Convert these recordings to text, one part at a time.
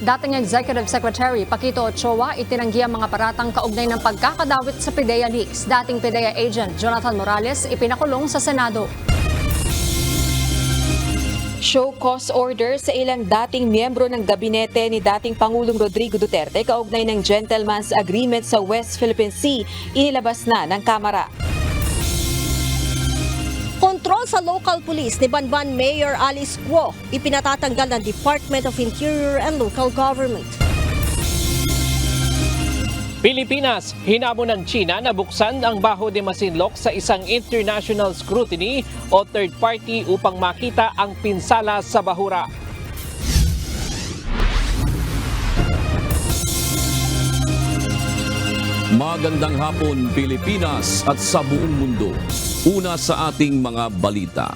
Dating Executive Secretary Paquito Ochoa itinanggi ang mga paratang kaugnay ng pagkakadawit sa PIDEA leaks. Dating PIDEA agent Jonathan Morales ipinakulong sa Senado. Show cause order sa ilang dating miyembro ng gabinete ni dating Pangulong Rodrigo Duterte kaugnay ng Gentleman's Agreement sa West Philippine Sea inilabas na ng Kamara. Kontrol sa local police ni Banban Mayor Alice Guo ipinatatanggal ng Department of Interior and Local Government. Pilipinas, hinamon ng China na buksan ang Baho de Masinloc sa isang international scrutiny o third party upang makita ang pinsala sa bahura. Magandang hapon Pilipinas at sa buong mundo. Una sa ating mga balita.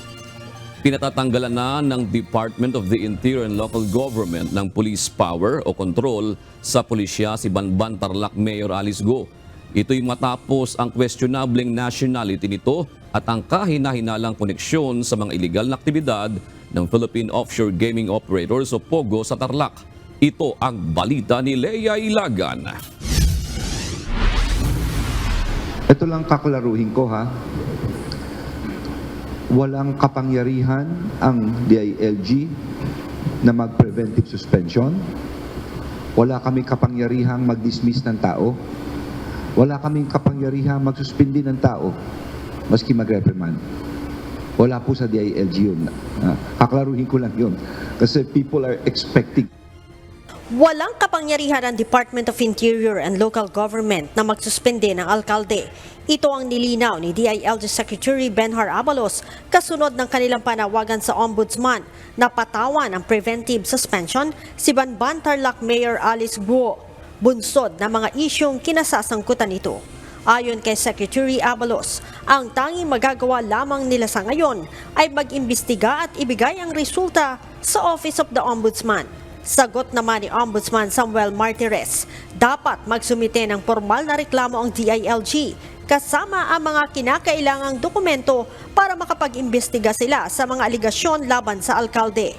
Pinatatanggalan na ng Department of the Interior and Local Government ng police power o control sa pulisya si Banban Tarlac Mayor Alice Guo. Ito'y matapos ang questionableng nationality nito at ang kahina-hinalang koneksyon sa mga iligal na aktibidad ng Philippine Offshore Gaming Operators o POGO sa Tarlac. Ito ang balita ni Lea Ilagan. Ito lang kakalaruhin ko ha. Walang kapangyarihan ang DILG na mag-preventive suspension. Wala kaming kapangyarihang mag-dismiss ng tao. Wala kaming kapangyarihang magsuspindi ng tao maski mag-reprimand. Wala po sa DILG yun. Kakalaruhin ko lang yun. Kasi people are expecting. Walang kapangyarihan ang Department of Interior and Local Government na magsuspende ng alkalde. Ito ang nilinaw ni DILG Secretary Benhar Abalos kasunod ng kanilang panawagan sa Ombudsman na patawan ang preventive suspension si Banban Tarlac Mayor Alice Guo, bunsod na mga isyong kinasasangkutan nito. Ayon kay Secretary Abalos, ang tanging magagawa lamang nila sa ngayon ay mag-imbestiga at ibigay ang resulta sa Office of the Ombudsman. Sagot naman ni Ombudsman Samuel Martires, dapat magsumite ng formal na reklamo ang DILG kasama ang mga kinakailangang dokumento para makapag-imbestiga sila sa mga aligasyon laban sa alkalde.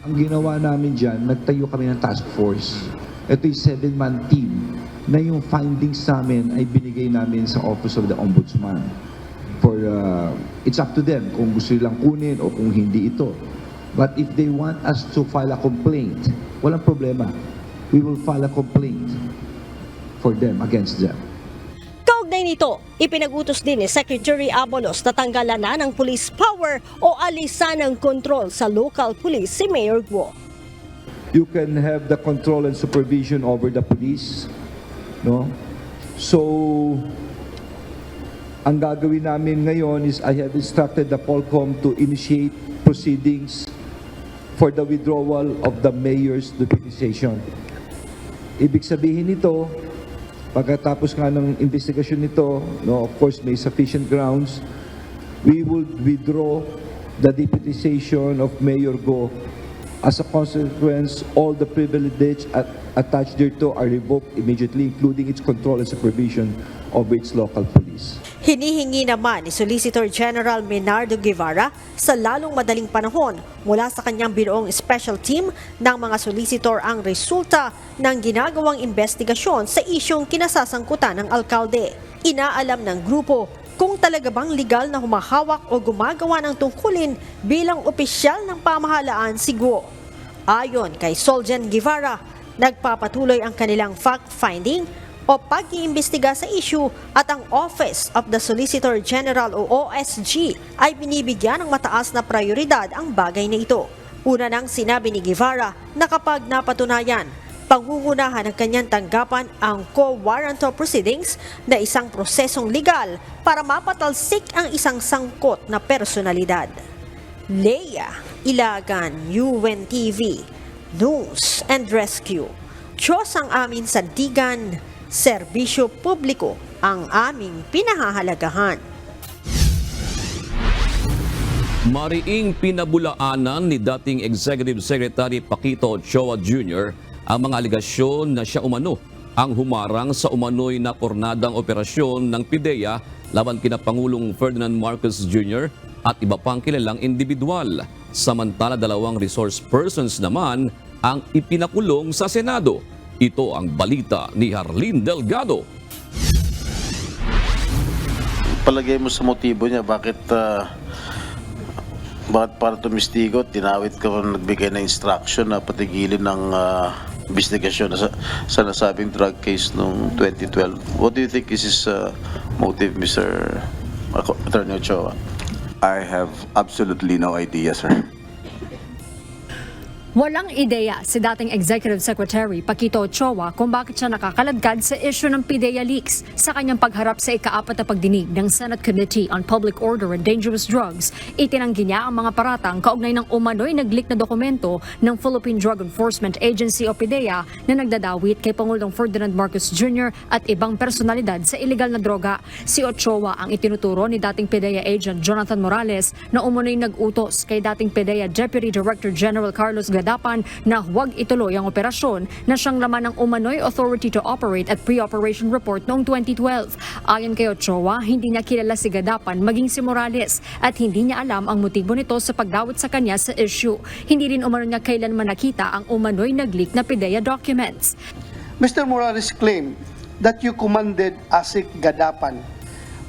Ang ginawa namin dyan, nagtayo kami ng task force. Ito'y 7-man team na yung findings namin ay binigay namin sa Office of the Ombudsman. It's up to them kung gusto nilang kunin o kung hindi ito. But if they want us to file a complaint, walang problema. We will file a complaint for them, against them. Kaugnay nito, ipinag-utos din ni Secretary Abalos na tanggalan na ng police power o alisan ng kontrol sa local police si Mayor Guo. You can have the control and supervision over the police, no? So, ang gagawin namin ngayon is I have instructed the Polcom to initiate proceedings for the withdrawal of the mayor's deputization. Ibig sabihin nito, pagkatapos nga ng investigasyon nito, no, of course may sufficient grounds, we will withdraw the deputization of Mayor Guo. As a consequence, all the privileges attached thereto are revoked immediately, including its control and supervision over its local police. Hinihingi naman ni Solicitor General Menardo Guevara sa lalong madaling panahon mula sa kanyang biroong special team ng mga solicitor ang resulta ng ginagawang investigasyon sa isyong kinasasangkutan ng alkalde. Inaalam ng grupo kung talaga bang legal na humahawak o gumagawa ng tungkulin bilang opisyal ng pamahalaan si Guo. Ayon kay Solgen Guevara, nagpapatuloy ang kanilang fact-finding o pag-iimbestiga sa issue at ang Office of the Solicitor General o OSG ay binibigyan ng mataas na prioridad ang bagay na ito. Una nang sinabi ni Guevara na kapag napatunayan, pangungunahan ng kanyang tanggapan ang co-warrant of proceedings na isang prosesong legal para mapatalsik ang isang sangkot na personalidad. Lea Ilagan, UNTV, News and Rescue. Diyos ang aming sandigan, serbisyo publiko ang aming pinahahalagahan. Mariing pinabulaanan ni dating Executive Secretary Paquito Ochoa Jr. ang mga aligasyon na siya umano ang humarang sa umano'y na pornadang operasyon ng PIDEA laban kina Pangulong Ferdinand Marcos Jr. at iba pang kilalang individual. Samantala, dalawang resource persons naman ang ipinakulong sa Senado. Ito ang balita ni Harleen Delgado. Palagay mo sa motibo niya, bakit para tumistigo, tinawid ka nagbigay ng instruction na patigilin ng investigasyon sa nasabing drug case noong 2012. What do you think is his motive, Mr. Attorney Ochoa? I have absolutely no idea, sir. Walang ideya si dating Executive Secretary Paquito Ochoa kung bakit siya nakakaladkad sa issue ng PIDEA leaks sa kanyang pagharap sa ika-4 na pagdinig ng Senate Committee on Public Order and Dangerous Drugs. Itinanggi niya ang mga paratang kaugnay ng umano'y nag-leak na dokumento ng Philippine Drug Enforcement Agency o PIDEA na nagdadawit kay Pangulong Ferdinand Marcos Jr. at ibang personalidad sa iligal na droga. Si Ochoa ang itinuturo ni dating PIDEA agent Jonathan Morales na umano'y nag-utos kay dating PIDEA Deputy Director General Carlos Gadapan na huwag ituloy ang operasyon na siyang laman ng umano'y authority to operate at pre-operation report noong 2012. Ayon kay Ochoa, hindi niya kilala si Gadapan maging si Morales at hindi niya alam ang motibo nito sa pagdawit sa kanya sa issue. Hindi rin umano niya kailanman nakita ang umano'y nag-leak na PIDEA documents. Mr. Morales claimed that you commanded ASIC Gadapan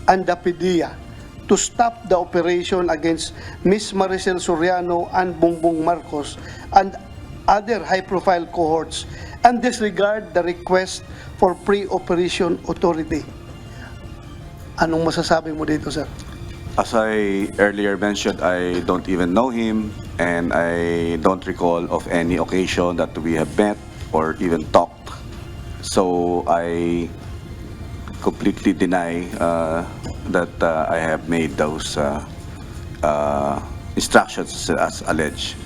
and the PIDEA to stop the operation against Ms. Maricel Soriano and Bongbong Marcos and other high-profile cohorts and disregard the request for pre-operation authority. Anong masasabi mo dito, sir? As I earlier mentioned, I don't even know him and I don't recall of any occasion that we have met or even talked. So I completely deny that I have made those instructions as alleged.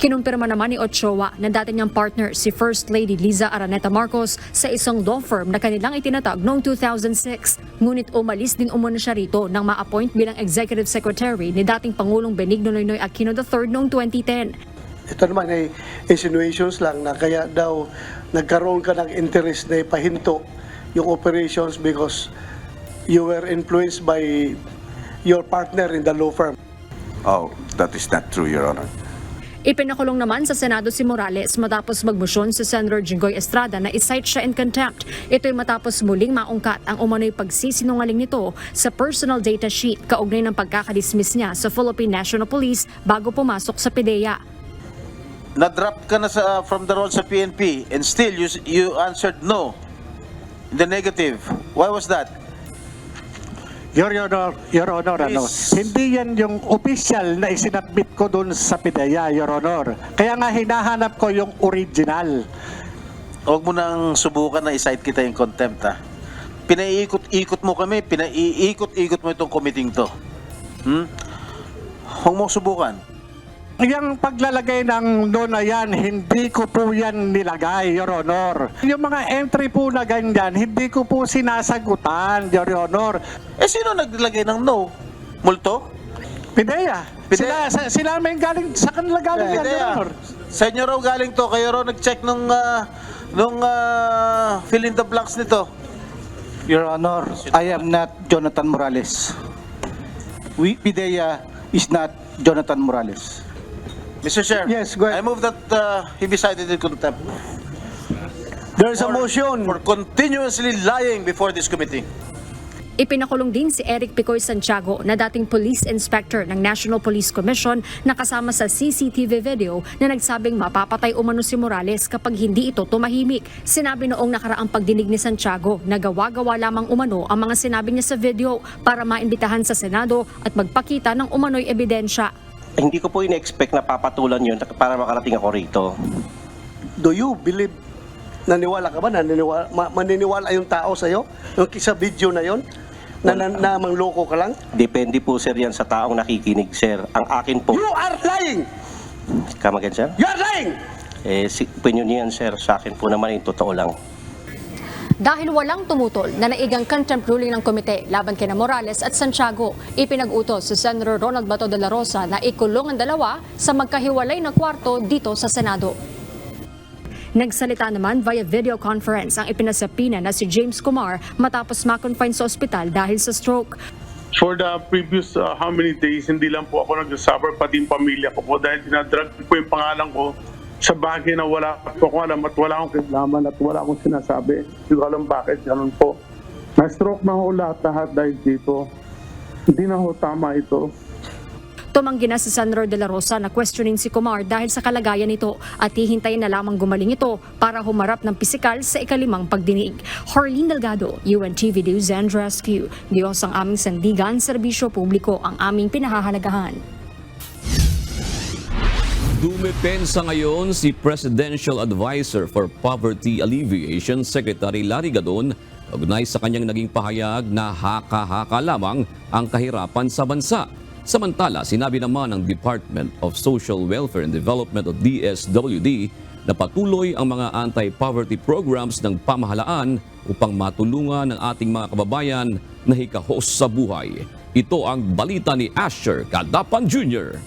Kinumpirma naman ni Ochoa na dati niyang partner si First Lady Liza Araneta Marcos sa isang law firm na kanilang itinatag noong 2006. Ngunit umalis din umano siya rito nang ma-appoint bilang Executive Secretary ni dating Pangulong Benigno Noynoy Aquino III noong 2010. Ito naman ay insinuations lang na kaya daw nagkaroon ka ng interest na ipahinto yung operations because you were influenced by your partner in the law firm. Oh, that is not true, Your Honor. Ipinakulong naman sa Senado si Morales matapos magmosyon sa Senator Jinggoy Estrada na isight siya in contempt. Ito'y matapos muling maungkat ang umano'y pagsisinungaling nito sa personal data sheet kaugnay ng pagkakadismiss niya sa Philippine National Police bago pumasok sa PIDEA. Na-drop ka na from the role sa PNP and still you answered no. The negative. Why was that? Your Honor, Please. hindi yan yung official na isinabit ko doon sa PIDEA, Your Honor. Kaya nga hinahanap ko yung original. Huwag mo nang subukan na i-cite kita in contempt, ha? Pinaiikot-ikot mo kami, pinaiikot-ikot mo itong committee to. Huwag mo subukan. Yung paglalagay ng no na yan, hindi ko po yan nilagay, Your Honor. Yung mga entry po na ganyan, hindi ko po sinasagutan, Your Honor. Sino naglagay ng no? Multo? PIDEA. Sila may galing, sa kanila galing yan, Your Honor. Sa inyo raw galing to, kayo raw nag-check nung fill in the blanks nito. Your Honor, I am not Jonathan Morales. PIDEA is not Jonathan Morales. Mr. Chair, Yes, go ahead. I move that he be cited in contempt There's a motion. for continuously lying before this committee. Ipinakulong din si Eric Picoy Santiago na dating police inspector ng National Police Commission na kasama sa CCTV video na nagsabing mapapatay umano si Morales kapag hindi ito tumahimik. Sinabi noong nakaraang pagdinig ni Santiago na gawa-gawa lamang umano ang mga sinabi niya sa video para maimbitahan sa Senado at magpakita ng umano'y ebidensya. Hindi ko po in-expect na papatulan yun para makarating ako rito. Do you believe, naniwala ka ba? Maniniwala yung tao sa'yo? Yung sa video na yon? Na mangloko ka lang? Depende po, sir, yan sa taong nakikinig, sir. Ang akin po... You are lying! Come again, sir? You are lying! Opinion niyan, sir. Sa akin po naman yung totoo lang. Dahil walang tumutol na naigang contempt ruling ng komite laban kina Morales at Santiago, ipinag-utos si Senator Ronald Bato de la Rosa na ikulong ang dalawa sa magkahiwalay na kwarto dito sa Senado. Nagsalita naman via video conference ang ipinasapina na si James Kumar matapos ma-confine sa ospital dahil sa stroke. For the previous how many days, hindi lang po ako nag-suffer, pati yung pamilya ko po dahil dinadrag po yung pangalan ko sa bagay na wala po ko alam at wala akong kinalaman at wala akong sinasabi. Hindi ko alam bakit ganun po. Na-stroke na ho lahat dahil dito. Hindi na ho tama ito. Tumanggi na si Senador De La Rosa na questioning si Kumar dahil sa kalagayan nito at hihintayin na lamang gumaling ito para humarap ng pisikal sa ikalimang pagdinig. Harleen Delgado, UNTV News and Rescue. Diyos ang aming sandigan, serbisyo publiko ang aming pinahahalagahan. Dumepensa ngayon si Presidential Advisor for Poverty Alleviation, Secretary Larry Gadon, ugnay sa kanyang naging pahayag na haka-haka lamang ang kahirapan sa bansa. Samantala, sinabi naman ng Department of Social Welfare and Development o DSWD na patuloy ang mga anti-poverty programs ng pamahalaan upang matulungan ang ating mga kababayan na hikahos sa buhay. Ito ang balita ni Asher Cadapan Jr.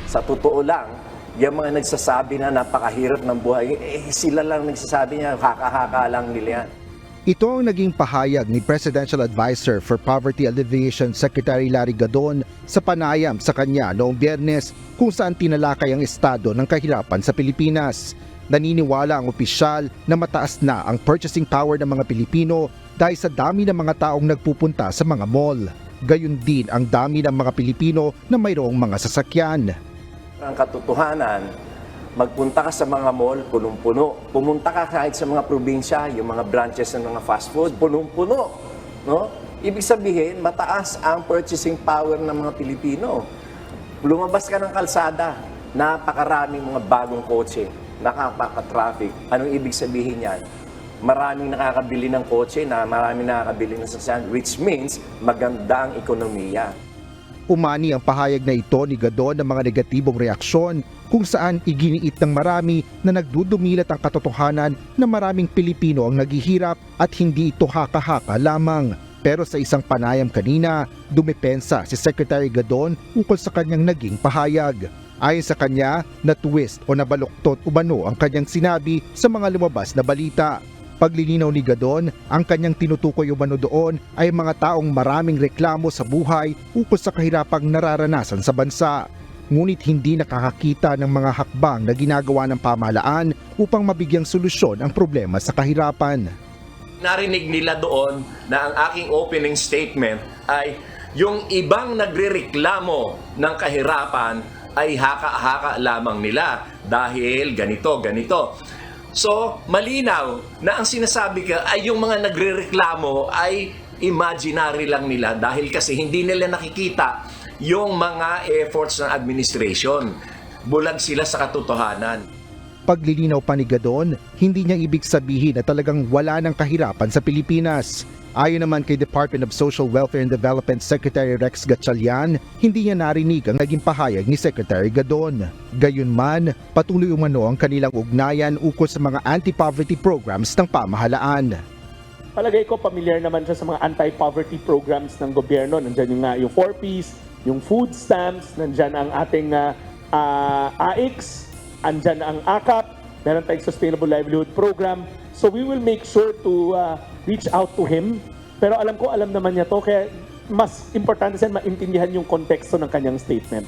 Sa totoo lang, yung mga nagsasabi na napakahirap ng buhay, sila lang nagsasabi niya, haka-haka lang nila yan. Ito ang naging pahayag ni Presidential Advisor for Poverty Alleviation Secretary Larry Gadon sa panayam sa kanya noong Biyernes kung saan tinalakay ang estado ng kahirapan sa Pilipinas. Naniniwala ang opisyal na mataas na ang purchasing power ng mga Pilipino dahil sa dami ng mga taong nagpupunta sa mga mall. Gayun din ang dami ng mga Pilipino na mayroong mga sasakyan. Ang katotohanan, magpunta ka sa mga mall, punong-puno. Pumunta ka kahit sa mga probinsya, yung mga branches ng mga fast food, punong-puno. No? Ibig sabihin, mataas ang purchasing power ng mga Pilipino. Lumabas ka ng kalsada, napakaraming mga bagong kotse, nakapaka-traffic. Anong ibig sabihin yan? Maraming nakakabili ng kotse, maraming nakakabili ng sasakyan, which means maganda ang ekonomiya. Umani ang pahayag na ito ni Gadon ng mga negatibong reaksyon kung saan iginiit ng marami na nagdudumilat ang katotohanan na maraming Pilipino ang naghihirap at hindi ito haka-haka lamang. Pero sa isang panayam kanina, dumepensa si Secretary Gadon ukol sa kanyang naging pahayag. Ayon sa kanya, na-twist o nabaluktot umano ang kanyang sinabi sa mga lumabas na balita. Paglilinaw ni Gadon, ang kanyang tinutukoy umano doon ay mga taong maraming reklamo sa buhay ukol sa kahirapang nararanasan sa bansa. Ngunit hindi nakakakita ng mga hakbang na ginagawa ng pamahalaan upang mabigyang solusyon ang problema sa kahirapan. Narinig nila doon na ang aking opening statement ay yung ibang nagrereklamo ng kahirapan ay haka-haka lamang nila dahil ganito. So, malinaw na ang sinasabi ka ay yung mga nagrereklamo ay imaginary lang nila dahil kasi hindi nila nakikita yung mga efforts ng administration. Bulag sila sa katotohanan. Paglilinaw pa ni Gadon, hindi niya ibig sabihin na talagang wala ng kahirapan sa Pilipinas. Ayon naman kay Department of Social Welfare and Development Secretary Rex Gatchalian, hindi niya narinig ang naging pahayag ni Secretary Gadon. Gayunman, patuloy umano ang kanilang ugnayan ukol sa mga anti-poverty programs ng pamahalaan. Palagay ko pamilyar naman siya sa mga anti-poverty programs ng gobyerno. Nandiyan yung 4Ps, yung food stamps, nandiyan ang ating AIX, andyan ang AKAP, meron tayong Sustainable Livelihood Program. So we will make sure to reach out to him. Pero alam naman niya to, kaya mas importante siya maintindihan yung konteksto ng kanyang statement.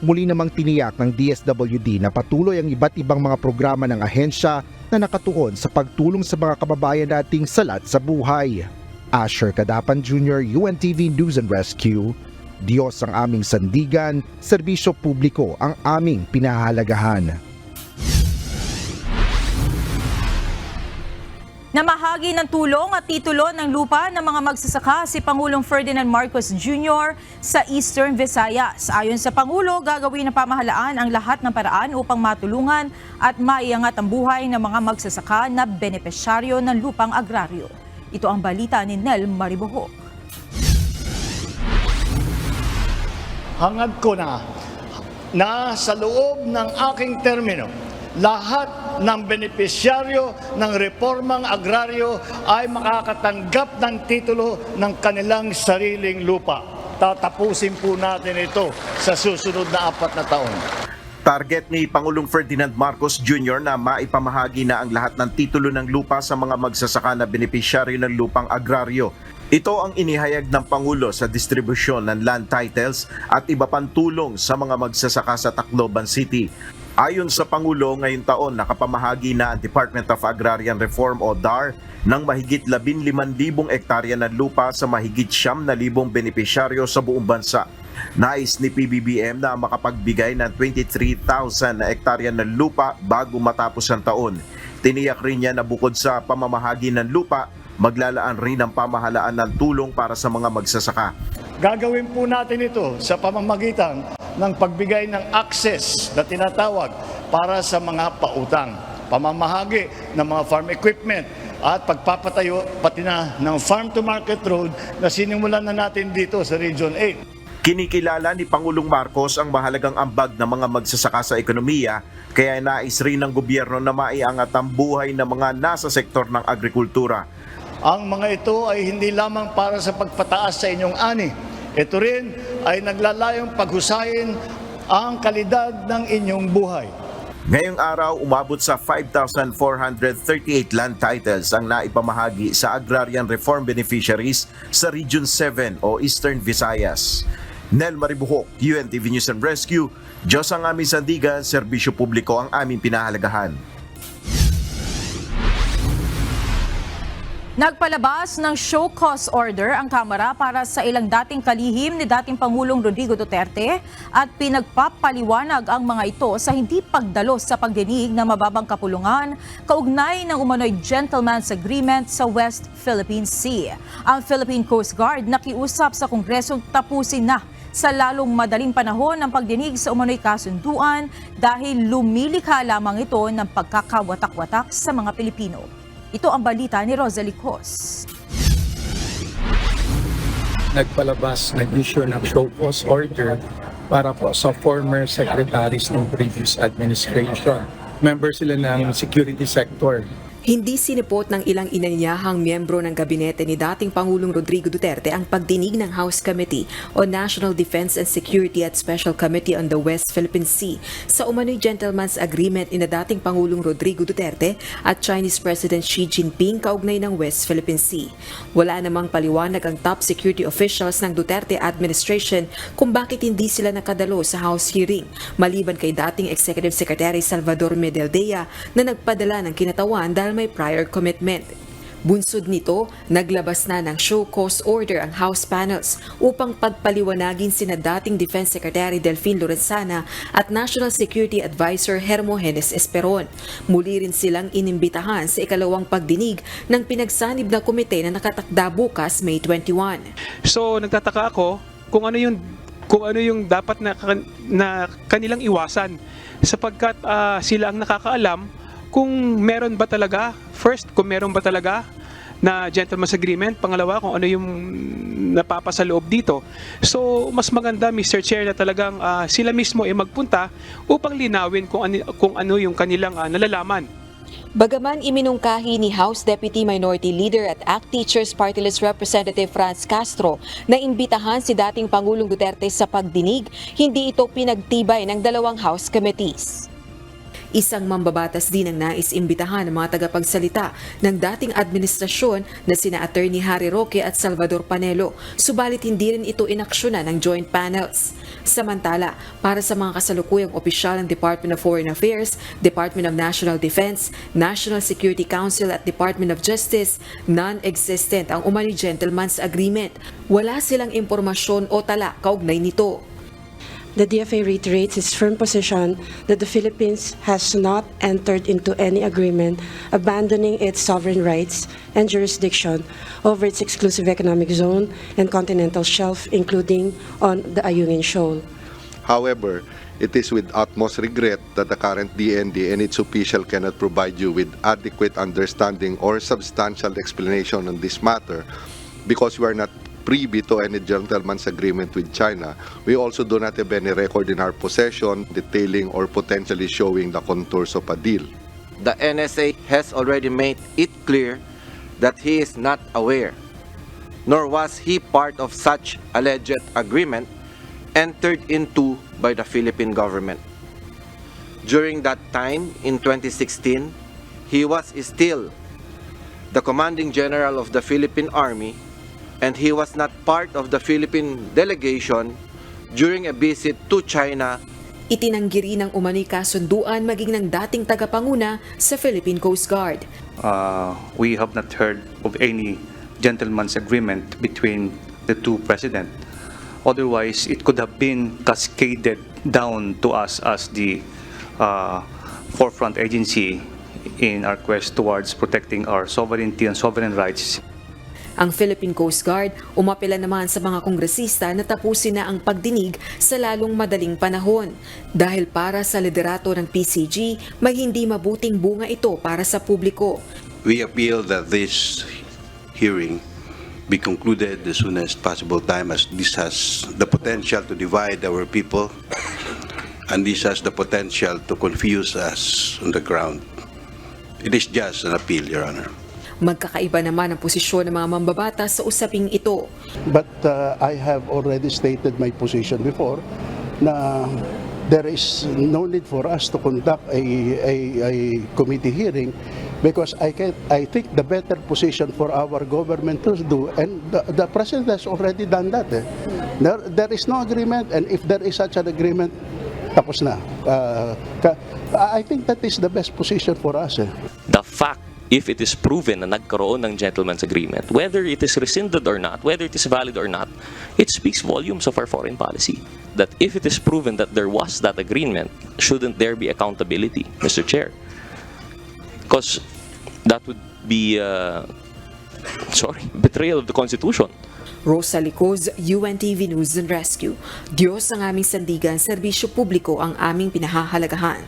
Muli namang tiniyak ng DSWD na patuloy ang iba't ibang mga programa ng ahensya na nakatuon sa pagtulong sa mga kababayan nating salat sa buhay. Asher Cadapan Jr., UNTV News and Rescue. Diyos ang aming sandigan, serbisyo publiko ang aming pinahahalagahan. Namahagi ng tulong at titulo ng lupa ng mga magsasaka si Pangulong Ferdinand Marcos Jr. sa Eastern Visayas. Ayon sa Pangulo, gagawin ng pamahalaan ang lahat ng paraan upang matulungan at maiangat ang buhay ng mga magsasaka na benepisyaryo ng lupang agraryo. Ito ang balita ni Nel Maribohok. Hangad ko na sa loob ng aking termino, lahat ng benepisyaryo ng reformang agraryo ay makakatanggap ng titulo ng kanilang sariling lupa. Tatapusin po natin ito sa susunod na 4 na taon. Target ni Pangulong Ferdinand Marcos Jr. na maipamahagi na ang lahat ng titulo ng lupa sa mga magsasaka na benepisyaryo ng lupang agraryo. Ito ang inihayag ng Pangulo sa distribusyon ng land titles at iba pang tulong sa mga magsasaka sa Tacloban City. Ayon sa Pangulo, ngayong taon nakapamahagi na ang Department of Agrarian Reform o DAR ng mahigit 15,000 hektarya ng lupa sa mahigit 9,000 benepisyaryo sa buong bansa. Nais ni PBBM na makapagbigay ng 23,000 na hektarya ng lupa bago matapos ang taon. Tiniyak rin niya na bukod sa pamamahagi ng lupa, maglalaan rin ang pamahalaan ng tulong para sa mga magsasaka. Gagawin po natin ito sa pamamagitan ng pagbigay ng access na tinatawag para sa mga pautang, pamamahagi ng mga farm equipment at pagpapatayo pati na ng farm to market road na sinimulan na natin dito sa Region 8. Kinikilala ni Pangulong Marcos ang mahalagang ambag ng mga magsasaka sa ekonomiya, kaya nais rin ng gobyerno na maiangat ang buhay ng mga nasa sektor ng agrikultura. Ang mga ito ay hindi lamang para sa pagpataas sa inyong ani. Ito rin ay naglalayong paghusayin ang kalidad ng inyong buhay. Ngayong araw, umabot sa 5,438 land titles ang naipamahagi sa Agrarian Reform Beneficiaries sa Region 7 o Eastern Visayas. Nel Maribuhok, UNTV News and Rescue. Diyos ang aming sandigan, serbisyo publiko ang aming pinahalagahan. Nagpalabas ng show cause order ang Kamara para sa ilang dating kalihim ni dating Pangulong Rodrigo Duterte at pinagpapaliwanag ang mga ito sa hindi pagdalo sa pagdinig ng mababang kapulungan kaugnay ng umano'y gentleman's agreement sa West Philippine Sea. Ang Philippine Coast Guard nakiusap sa Kongresong tapusin na sa lalong madaling panahon ng pagdinig sa umano'y kasunduan dahil lumilikha lamang ito ng pagkakawatak-watak sa mga Pilipino. Ito ang balita ni Rosalie Cos. Nagpalabas, nag-issue ng show cause order para po sa former secretaries ng previous administration. Member sila ng security sector. Hindi sinipot ng ilang inanyahang miyembro ng gabinete ni dating Pangulong Rodrigo Duterte ang pagdinig ng House Committee on National Defense and Security at Special Committee on the West Philippine Sea sa umano'y gentleman's agreement ni dating Pangulong Rodrigo Duterte at Chinese President Xi Jinping kaugnay ng West Philippine Sea. Wala namang paliwanag ang top security officials ng Duterte administration kung bakit hindi sila nakadalo sa House hearing, maliban kay dating Executive Secretary Salvador Medaldea na nagpadala ng kinatawan dahil may prior commitment. Bunsod nito, naglabas na ng show cause order ang House panels upang pagpaliwanagin sina dating Defense Secretary Delfin Lorenzana at National Security Advisor Hermogenes Esperon. Muli rin silang inimbitahan sa ikalawang pagdinig ng pinagsanib na komite na nakatakda bukas May 21. So nagtataka ako kung ano yung dapat na kanilang iwasan sapagkat sila ang nakakaalam kung meron ba talaga, kung meron ba talaga na gentleman's agreement, pangalawa kung ano yung napapasa loob dito. So mas maganda, Mr. Chair, na talagang sila mismo ay magpunta upang linawin kung ano yung kanilang nalalaman. Bagaman iminungkahi ni House Deputy Minority Leader at ACT Teachers Party List Representative Franz Castro na imbitahan si dating Pangulong Duterte sa pagdinig, hindi ito pinagtibay ng dalawang House committees. Isang mambabatas din ang nais imbitahan ng mga tagapagsalita ng dating administrasyon na sina Attorney Harry Roque at Salvador Panelo, subalit hindi rin ito inaksyonan ng joint panels. Samantala, para sa mga kasalukuyang opisyal ng Department of Foreign Affairs, Department of National Defense, National Security Council at Department of Justice, non-existent ang umano'y gentleman's agreement. Wala silang impormasyon o tala kaugnay nito. The DFA reiterates its firm position that the Philippines has not entered into any agreement abandoning its sovereign rights and jurisdiction over its exclusive economic zone and continental shelf, including on the Ayungin Shoal. However, it is with utmost regret that the current DND and its official cannot provide you with adequate understanding or substantial explanation on this matter because we are not privy to any gentleman's agreement with China. We also do not have any record in our possession detailing or potentially showing the contours of a deal. The NSA has already made it clear that he is not aware, nor was he part of such alleged agreement entered into by the Philippine government. During that time, in 2016, he was still the commanding general of the Philippine Army and he was not part of the Philippine delegation during a visit to China. Itinanggi rin ng umano'y kasunduan maging ng dating tagapanguna sa Philippine Coast Guard. We have not heard of any gentleman's agreement between the two presidents. Otherwise, it could have been cascaded down to us as the forefront agency in our quest towards protecting our sovereignty and sovereign rights. Ang Philippine Coast Guard umapela naman sa mga kongresista na tapusin na ang pagdinig sa lalong madaling panahon dahil para sa liderato ng PCG may hindi mabuting bunga ito para sa publiko. We appeal that this hearing be concluded as soon as possible time, as this has the potential to divide our people and this has the potential to confuse us on the ground. It is just an appeal, Your Honor. Magkakaiba naman ang posisyon ng mga mambabatas sa usaping ito. But I have already stated my position before na there is no need for us to conduct a committee hearing because I think the better position for our government to do, and the President has already done that. There is no agreement, and if there is such an agreement, tapos na. I think that is the best position for us. The fact, if it is proven na nagkaroon ng gentleman's agreement, whether it is rescinded or not, whether it is valid or not, it speaks volumes of our foreign policy. That if it is proven that there was that agreement, shouldn't there be accountability, Mr. Chair? Because that would be, betrayal of the Constitution. Rosa Licoz, UNTV News and Rescue. Diyos ang aming sandigan, serbisyo publiko ang aming pinahahalagahan.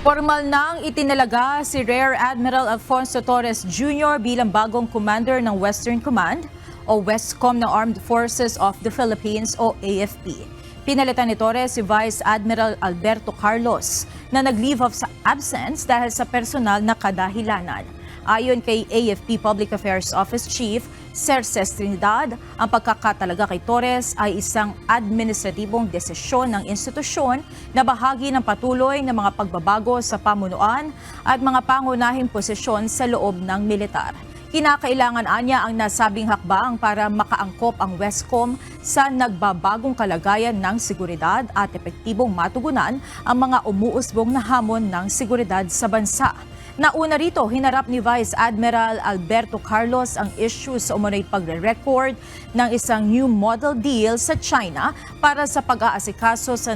Formal nang itinalaga si Rear Admiral Alfonso Torres Jr. bilang bagong commander ng Western Command o Westcom ng Armed Forces of the Philippines o AFP. Pinalitan ni Torres si Vice Admiral Alberto Carlos na nag-leave of absence dahil sa personal na kadahilanan. Ayon kay AFP Public Affairs Office Chief Cerces Trinidad, ang pagkakatalaga kay Torres ay isang administratibong desisyon ng institusyon na bahagi ng patuloy na mga pagbabago sa pamunuan at mga pangunahing posisyon sa loob ng militar. Kinakailangan anya ang nasabing hakbang para makaangkop ang Westcom sa nagbabagong kalagayan ng seguridad at epektibong matugunan ang mga umuusbong na hamon ng seguridad sa bansa. Nauna rito, hinarap ni Vice Admiral Alberto Carlos ang issue sa umano'y pagre-record ng isang new model deal sa China para sa pag-aasikaso sa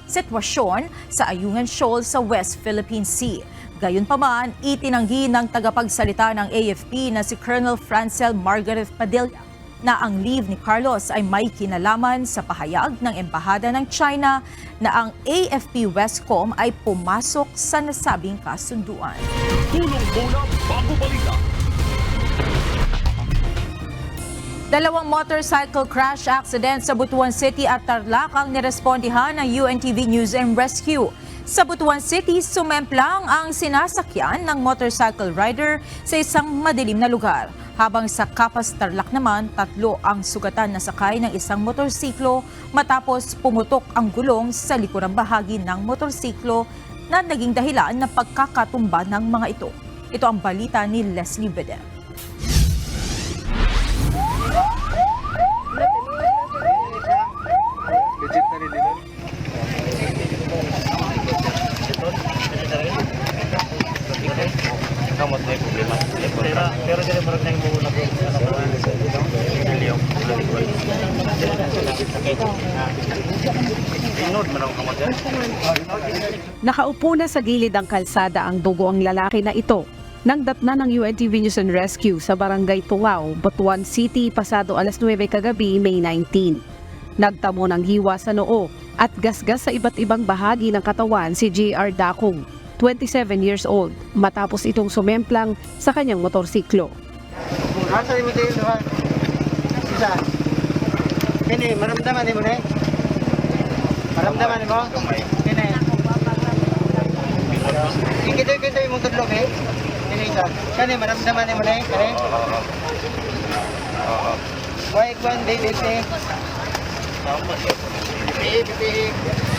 sitwasyon sa Ayungin Shoal sa West Philippine Sea. Gayunpaman, itinanggi ng tagapagsalita ng AFP na si Colonel Francel Margaret Padilla na ang leave ni Carlos ay may kinalaman sa pahayag ng Embahada ng China na ang AFP Westcom ay pumasok sa nasabing kasunduan. Tulong muna bago balita. Dalawang motorcycle crash accident sa Butuan City at Tarlac ang nirespondihan ng UNTV News and Rescue. Sa Butuan City, sumemplang ang sinasakyan ng motorcycle rider sa isang madilim na lugar. Habang sa Capas Tarlac naman, 3 ang sugatan na sakay ng isang motorsiklo matapos pumutok ang gulong sa likurang bahagi ng motorsiklo na naging dahilan ng pagkakatumba ng mga ito. Ito ang balita ni Leslie Beden. Nakaupo na sa gilid ng kalsada ang dugo ang lalaki na ito nang datna ng UNTV News and Rescue sa Barangay Tuwao, Butuan City, pasado alas 9 kagabi, May 19. Nagtamo ng hiwa sa noo at gasgas sa iba't ibang bahagi ng katawan si J.R. Dakong, 27 years old, matapos itong sumemplang sa kanyang motorsiklo. Ini, maramdaman mo na eh. Maramdaman mo? Ini. Ikita yung mong tudlog eh. Ini isa. Kani, maramdaman mo na eh. Kani. Why, kwan, David eh.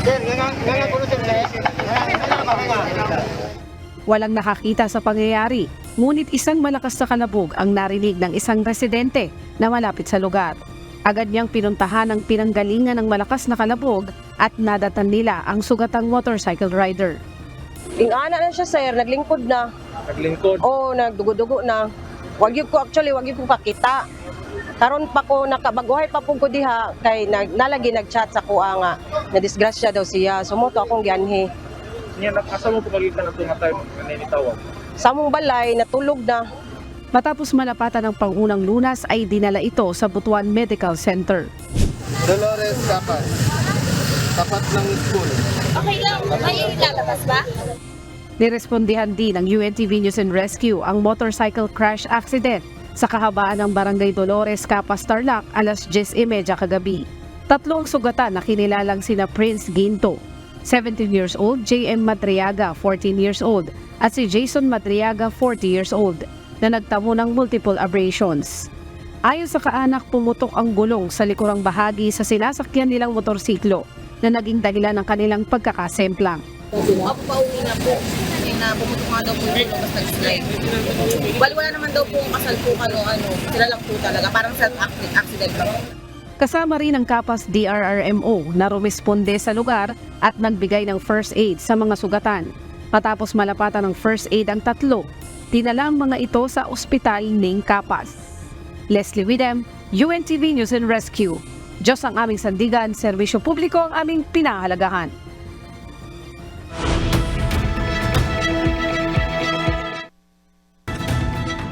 Sir, nga kulo sir na eh. Walang nakakita sa pangyayari, ngunit isang malakas na kalabog ang narinig ng isang residente na malapit sa lugar. Agad niyang pinuntahan ang pinanggalingan ng malakas na kalabog at nadatan nila ang sugatang motorcycle rider. Ingana na siya, sir. Naglingkod na. Naglingkod? Oo, nagdugo-dugo na. Wag ko pakita. Karon pa ko nakabaguhay pa po ko diha kay nalagi nagchat sa kuha nga na disgrasya daw siya. Sumoto akong gianhi. Niya asa mo pagalitan ato nga tayo maninitawag. Sa mong balay natulog na. Matapos malapatan ng pangunang lunas ay dinala ito sa Butuan Medical Center. Dolores Capas, tapat ng school. Okay lang, may ilalabas ba? Nirespondihan din ng UNTV News and Rescue ang motorcycle crash accident sa kahabaan ng Barangay Dolores, Capas, Tarlac, alas 10:30 kagabi. 3 ang sugatan na kinilalang sina Prince Ginto, 17 years old, JM Madriaga, 14 years old, at si Jason Madriaga, 40 years old, na nagtamo ng multiple abrasions. Ayon sa kaanak, pumutok ang gulong sa likurang bahagi sa sinasakyan nilang motorsiklo na naging dahilan ng kanilang pagkakasemplang. Ako pauwi na po. Na pumutok nga daw po yung gulong basta nag-slide. Wala naman daw po ang kasalpukan o sila lang po talaga. Parang self-accident lang. Kasama rin ang Capas DRRMO na rumisponde sa lugar at nagbigay ng first aid sa mga sugatan. Matapos malapatan ng first aid ang 3, dinala ang mga ito sa ospital ng Capas. Leslie Widem, UNTV News and Rescue. Diyos ang aming sandigan, serbisyo publiko ang aming pinahalagahan.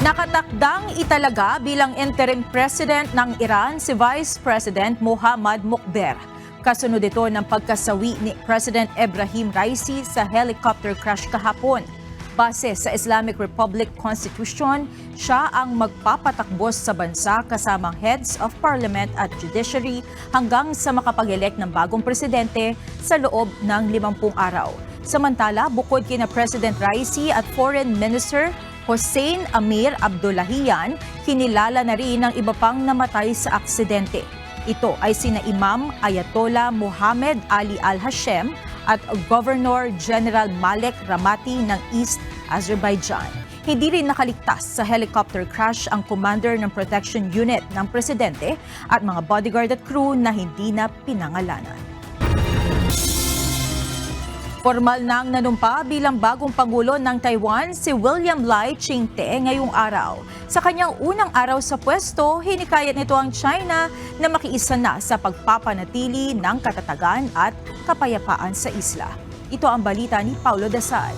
Nakatakdang italaga bilang interim president ng Iran si Vice President Mohammad Mukber. Kasunod ito ng pagkasawi ni President Ebrahim Raisi sa helicopter crash kahapon. Base sa Islamic Republic Constitution, siya ang magpapatakbos sa bansa kasamang heads of parliament at judiciary hanggang sa makapag-elect ng bagong presidente sa loob ng 50 araw. Samantala, bukod kina President Raisi at Foreign Minister Hossein Amir Abdullahian, kinilala na rin ang iba pang namatay sa aksidente. Ito ay sina Imam Ayatollah Mohammed Ali Al-Hashem at Governor General Malek Ramati ng East Azerbaijan. Hindi rin nakaligtas sa helicopter crash ang commander ng protection unit ng presidente at mga bodyguard at crew na hindi na pinangalanan. Formal nang nanumpa bilang bagong Pangulo ng Taiwan si William Lai Ching-te ngayong araw. Sa kanyang unang araw sa pwesto, hinikayat nito ang China na makiisa na sa pagpapanatili ng katatagan at kapayapaan sa isla. Ito ang balita ni Paulo Dasal.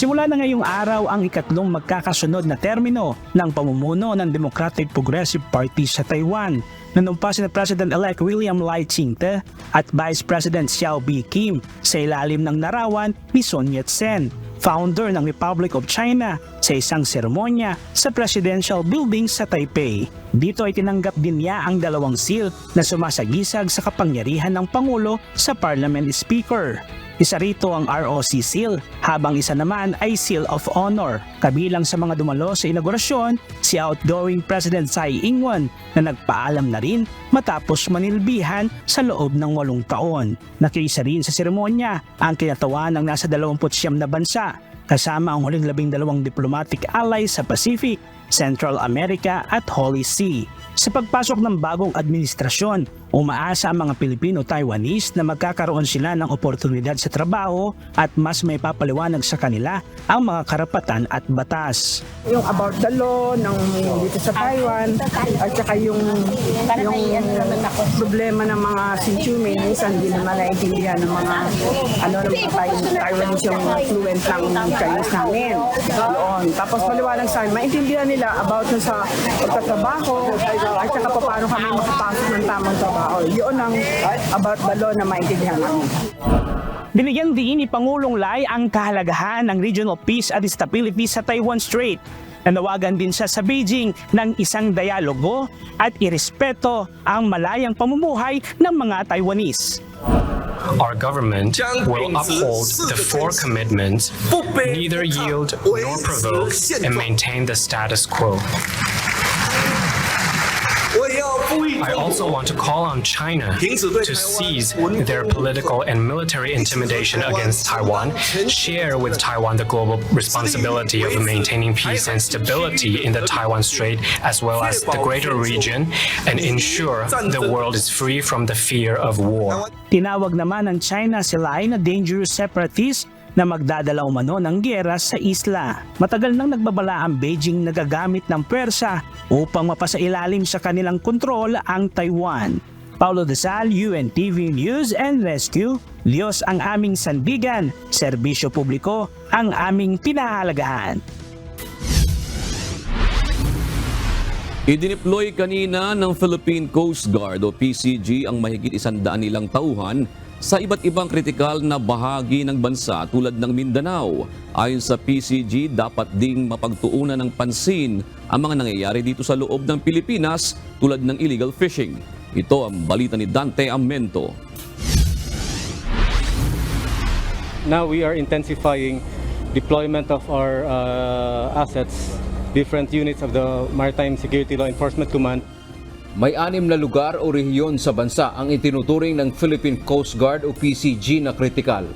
Simula na ngayong araw ang ikatlong magkakasunod na termino ng pamumuno ng Democratic Progressive Party sa Taiwan. Nanumpa si President-elect William Lai Ching-te at Vice President Xiao B. Kim sa ilalim ng larawan ni Sun Yat-sen, founder ng Republic of China, sa isang seremonya sa Presidential Building sa Taipei. Dito ay tinanggap din niya ang 2 seal na sumasagisag sa kapangyarihan ng Pangulo sa Parliament Speaker. Isa rito ang ROC Seal, habang isa naman ay Seal of Honor. Kabilang sa mga dumalo sa inaugurasyon, si outgoing President Tsai Ing-wen na nagpaalam na rin matapos manilbihan sa loob ng 8 taon. Nakiisa rin sa seremonya ang kinatawan ng nasa 29 na bansa, kasama ang huling 12 diplomatic allies sa Pacific, Central America at Holy See. Sa pagpasok ng bagong administrasyon, umaasa ang mga Pilipino-Taiwanese na magkakaroon sila ng oportunidad sa trabaho at mas may papaliwanag sa kanila ang mga karapatan at batas. Yung about the law ng dito sa Taiwan at saka yung problema ng mga Sinchumin, minsan hindi naman naiintindihan ng mga Taiwanese yung fluent ng Chinese namin. Doon. Tapos maliwanag sa amin, maintindihan nila about sa pagtatrabaho at saka paano kami makapasok ng tamang trabaho. Yun ang about the law na maintindihan namin. Binigyan din ni Pangulong Lai ang kahalagahan ng regional peace at stability sa Taiwan Strait. Nanawagan din siya sa Beijing ng isang dialogo at irespeto ang malayang pamumuhay ng mga Taiwanese. Our government will uphold the four commitments, neither yield nor provoke, and maintain the status quo. I also want to call on China to cease their political and military intimidation against Taiwan, share with Taiwan the global responsibility of maintaining peace and stability in the Taiwan Strait as well as the greater region, and ensure the world is free from the fear of war. Tinawag naman ng China si Lai na dangerous separatist na magdadala umano ng giyera sa isla. Matagal nang nagbabala ang Beijing na gagamit ng pwersa upang mapasailalim sa kanilang kontrol ang Taiwan. Paulo Desal, UNTV News and Rescue. Diyos ang aming sandigan, serbisyo publiko ang aming pinahalagahan. Idineploy kanina ng Philippine Coast Guard o PCG ang mahigit 100 nilang tauhan sa iba't ibang kritikal na bahagi ng bansa tulad ng Mindanao. Ayon sa PCG, dapat ding mapagtuunan ng pansin ang mga nangyayari dito sa loob ng Pilipinas tulad ng illegal fishing. Ito ang balita ni Dante Amento. Now we are intensifying deployment of our assets, different units of the Maritime Security Law Enforcement Command. May 6 na lugar o rehiyon sa bansa ang itinuturing ng Philippine Coast Guard o PCG na kritikal.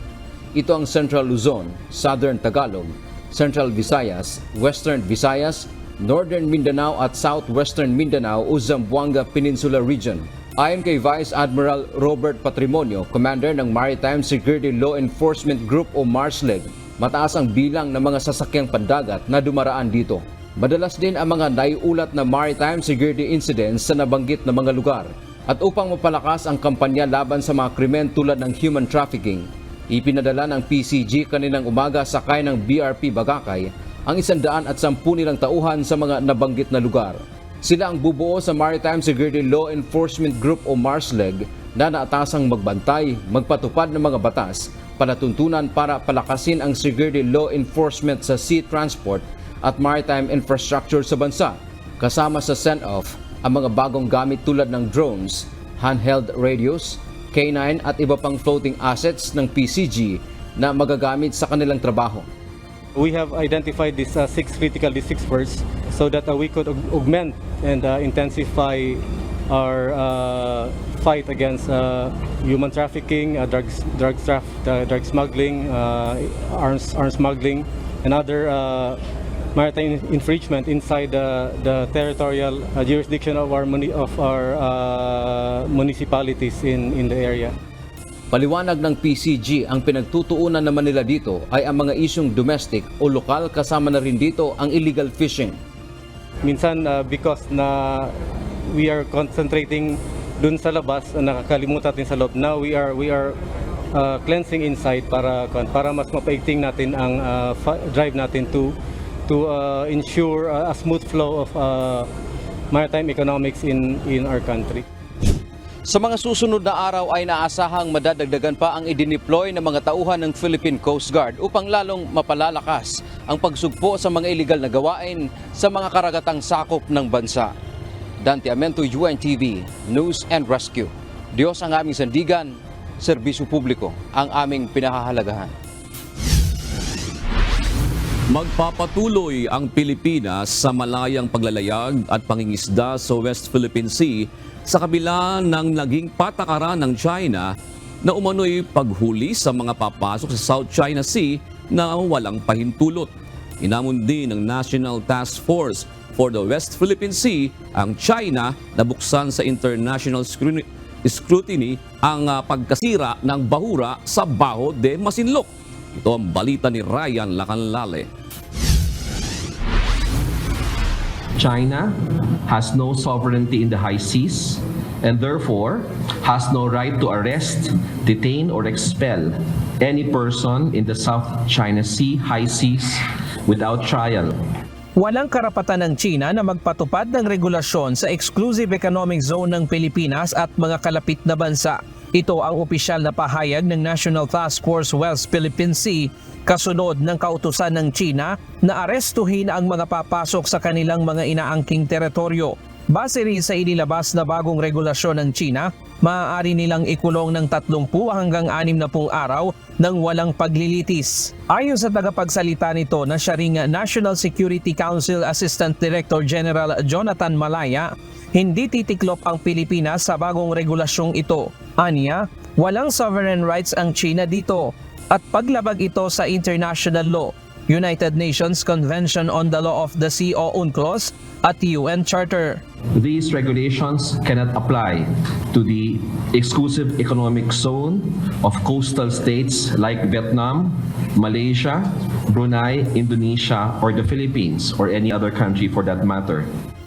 Ito ang Central Luzon, Southern Tagalog, Central Visayas, Western Visayas, Northern Mindanao at Southwestern Mindanao o Zamboanga Peninsula Region. Ayon kay Vice Admiral Robert Patrimonio, Commander ng Maritime Security Law Enforcement Group o MARSLEG, mataas ang bilang ng mga sasakyang pandagat na dumaraan dito. Madalas din ang mga naiulat na maritime security incidents sa nabanggit na mga lugar. At upang mapalakas ang kampanya laban sa mga krimen tulad ng human trafficking, ipinadala ng PCG kaninang umaga sakay ng BRP Bagakay ang 110 nilang tauhan sa mga nabanggit na lugar. Sila ang bubuo sa Maritime Security Law Enforcement Group o MARSLEG na naatasang magbantay, magpatupad ng mga batas, palatuntunan para palakasin ang security law enforcement sa sea transport at maritime infrastructure sa bansa, kasama sa send-off ang mga bagong gamit tulad ng drones, handheld radios, K9 at iba pang floating assets ng PCG na magagamit sa kanilang trabaho. We have identified these 6 critical districts first so that we could augment and intensify our fight against human trafficking, drug smuggling, arms smuggling, and other maritime infringement inside the territorial jurisdiction of our municipalities in the area. Paliwanag ng PCG, ang pinagtutuunan naman nila dito ay ang mga isyong domestic o lokal, kasama na rin dito ang illegal fishing. Minsan because na we are concentrating dun sa labas, nakakalimutan natin sa loob. Now we are cleansing inside para mas mapaigting natin ang drive natin to ensure a smooth flow of maritime economics in our country. Sa mga susunod na araw ay naasahang madadagdagan pa ang idineploy ng mga tauhan ng Philippine Coast Guard upang lalong mapalalakas ang pagsugpo sa mga iligal na gawain sa mga karagatang sakop ng bansa. Dante Amento, UNTV News and Rescue. Diyos ang aming sandigan, serbisyo publiko ang aming pinahahalagahan. Magpapatuloy ang Pilipinas sa malayang paglalayag at pangingisda sa West Philippine Sea sa kabila ng naging patakaran ng China na umano'y paghuli sa mga papasok sa South China Sea na walang pahintulot. Inamon din ng National Task Force for the West Philippine Sea ang China na buksan sa international scrutiny ang pagkasira ng bahura sa Baho de Masinloc. Ito ang balita ni Ryan Lacanlale. China has no sovereignty in the high seas and therefore has no right to arrest, detain, or expel any person in the South China Sea high seas without trial. Walang karapatan ng China na magpatupad ng regulasyon sa exclusive economic zone ng Pilipinas at mga kalapit na bansa. Ito ang opisyal na pahayag ng National Task Force West Philippine Sea kasunod ng kautusan ng China na arestuhin ang mga papasok sa kanilang mga inaangking teritoryo. Base rin sa inilabas na bagong regulasyon ng China, maaari nilang ikulong ng 30 hanggang 60 araw nang walang paglilitis. Ayon sa tagapagsalita nito na siya ring National Security Council Assistant Director General Jonathan Malaya, hindi titiklop ang Pilipinas sa bagong regulasyong ito. Anya, walang sovereign rights ang China dito at paglabag ito sa international law, United Nations Convention on the Law of the Sea o UNCLOS at UN Charter. These regulations cannot apply to the exclusive economic zone of coastal states like Vietnam, Malaysia, Brunei, Indonesia, or the Philippines, or any other country for that matter.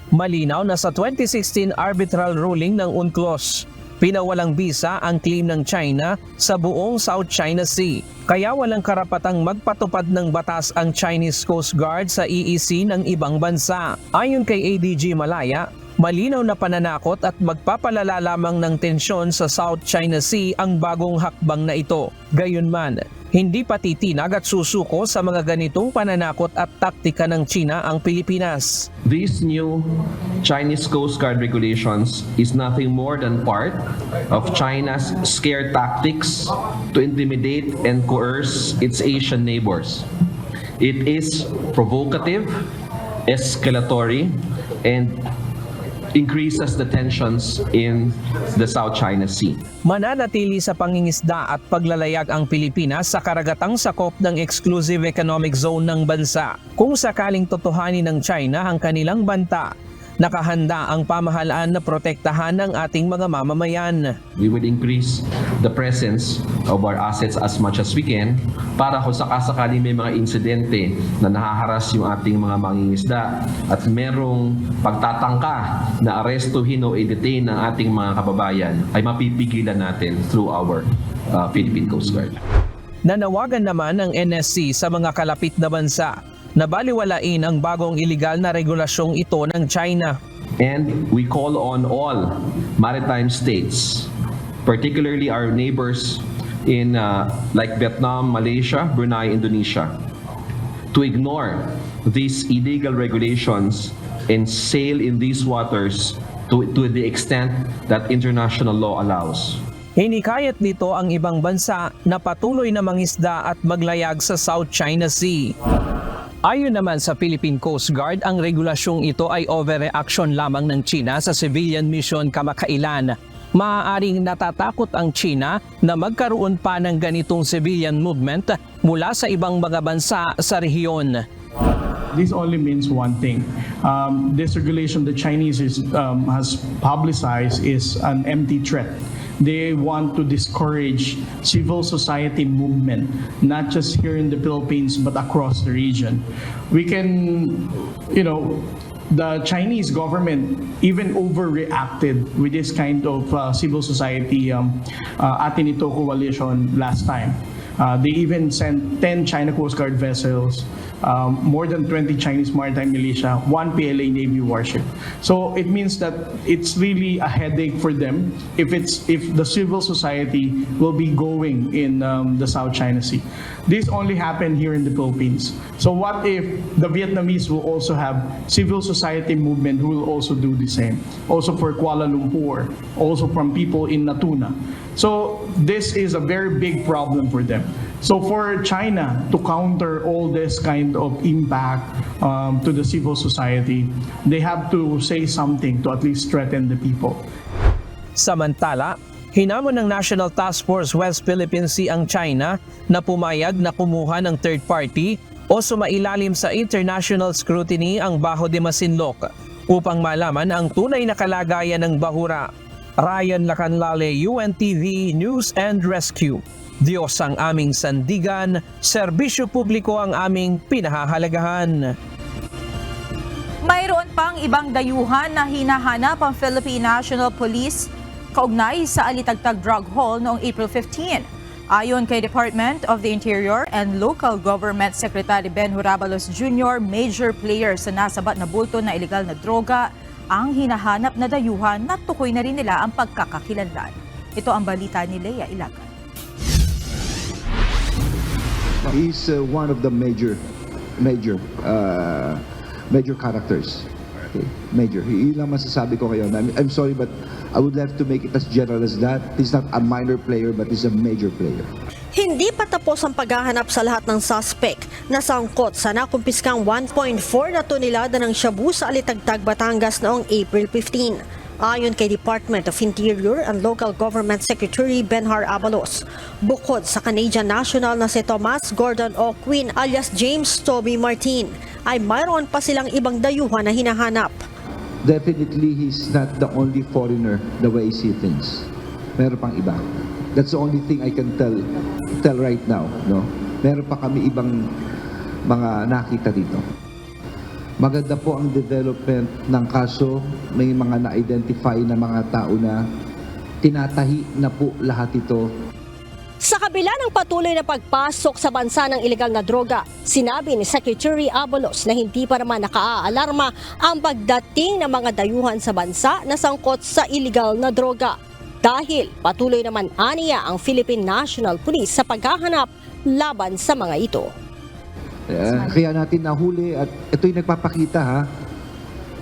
Malinaw na sa 2016 arbitral ruling ng UNCLOS, pinawalang bisa ang claim ng China sa buong South China Sea. Kaya walang karapatang magpatupad ng batas ang Chinese Coast Guard sa EEZ ng ibang bansa. Ayon kay ADG Malaya, malinaw na pananakot at magpapalala lamang ng tensyon sa South China Sea ang bagong hakbang na ito. Gayunman, hindi pa titinag at susuko sa mga ganitong pananakot at taktika ng China ang Pilipinas. These new Chinese Coast Guard regulations is nothing more than part of China's scare tactics to intimidate and coerce its Asian neighbors. It is provocative, escalatory, and increases the tensions in the South China Sea. Mananatili sa pangingisda at paglalayag ang Pilipinas sa karagatang sakop ng exclusive economic zone ng bansa. Kung sakaling totohanin ng China ang kanilang banta, nakahanda ang pamahalaan na protektahan ng ating mga mamamayan. We would increase the presence of our assets as much as we can para kung sakasakali may mga insidente na nahaharas yung ating mga mangingisda at merong pagtatangka na arestuhin o i-detain ng ating mga kababayan ay mapipigilan natin through our Philippine Coast Guard. Nanawagan naman ng NSC sa mga kalapit na bansa na baliwalain ang bagong iligal na regulasyong ito ng China. And we call on all maritime states, particularly our neighbors in like Vietnam, Malaysia, Brunei, Indonesia, to ignore these illegal regulations and sail in these waters to the extent that international law allows. Hinikayat nito ang ibang bansa na patuloy na mangisda at maglayag sa South China Sea. Ayon naman sa Philippine Coast Guard, ang regulasyong ito ay overreaction lamang ng China sa civilian mission kamakailan. Maaaring natatakot ang China na magkaroon pa ng ganitong civilian movement mula sa ibang mga bansa sa rehiyon. This only means one thing. This regulation the Chinese has publicized is an empty threat. They want to discourage civil society movement, not just here in the Philippines, but across the region. We can, the Chinese government even overreacted with this kind of civil society Atin Ito coalition last time. They even sent 10 China Coast Guard vessels, more than 20 Chinese maritime militia, 1 PLA Navy warship. So it means that it's really a headache for them if the civil society will be going in the South China Sea. This only happened here in the Philippines. So what if the Vietnamese will also have civil society movement who will also do the same? Also for Kuala Lumpur, also from people in Natuna. So this is a very big problem for them. So for China to counter all this kind of impact to the civil society, they have to say something to at least threaten the people. Samantala, hinamon ng National Task Force West Philippine Sea ang China na pumayag na kumuha ng third party o sumailalim sa international scrutiny ang Baho de Masinloc upang malaman ang tunay na kalagayan ng bahura. Ryan Lacanlale, UNTV News and Rescue. Diyos ang aming sandigan, serbisyo publiko ang aming pinahahalagahan. Mayroon pang ibang dayuhan na hinahanap ang Philippine National Police kaugnay sa Alitagtag Drug Hall noong April 15. Ayon kay Department of the Interior and Local Government Secretary Ben Horabalos Jr., major player sa nasabat na bulto na ilegal na droga ang hinahanap na dayuhan na tukoy na rin nila ang pagkakakilanlan. Ito ang balita ni Lea Ilagan. He's one of the major characters. Okay, major. Ilang masasabi ko ngayon. I'm sorry, but I would have to make it as general as that. He's not a minor player, but he's a major player. Hindi pa tapos ang paghahanap sa lahat ng suspect na sangkot sa nakumpiskang 1.4 na tonelada ng shabu sa Alitagtag, Batangas noong April 15. Ayon kay Department of Interior and Local Government Secretary Benhar Abalos, bukod sa Canadian national na si Thomas Gordon O'Quinn alias James Toby Martin, ay mayroon pa silang ibang dayuhan na hinahanap. Definitely, he's not the only foreigner the way I see things. Meron pang iba. That's the only thing I can tell right now. No? Meron pa kami ibang mga nakita dito. Maganda po ang development ng kaso. May mga na-identify na mga tao na tinatahi na po lahat ito. Sa kabila ng patuloy na pagpasok sa bansa ng ilegal na droga, sinabi ni Secretary Abalos na hindi pa naman nakaalarma ang pagdating ng mga dayuhan sa bansa na sangkot sa ilegal na droga. Dahil patuloy naman aniya ang Philippine National Police sa paghahanap laban sa mga ito. Kaya natin nahuli at ito'y nagpapakita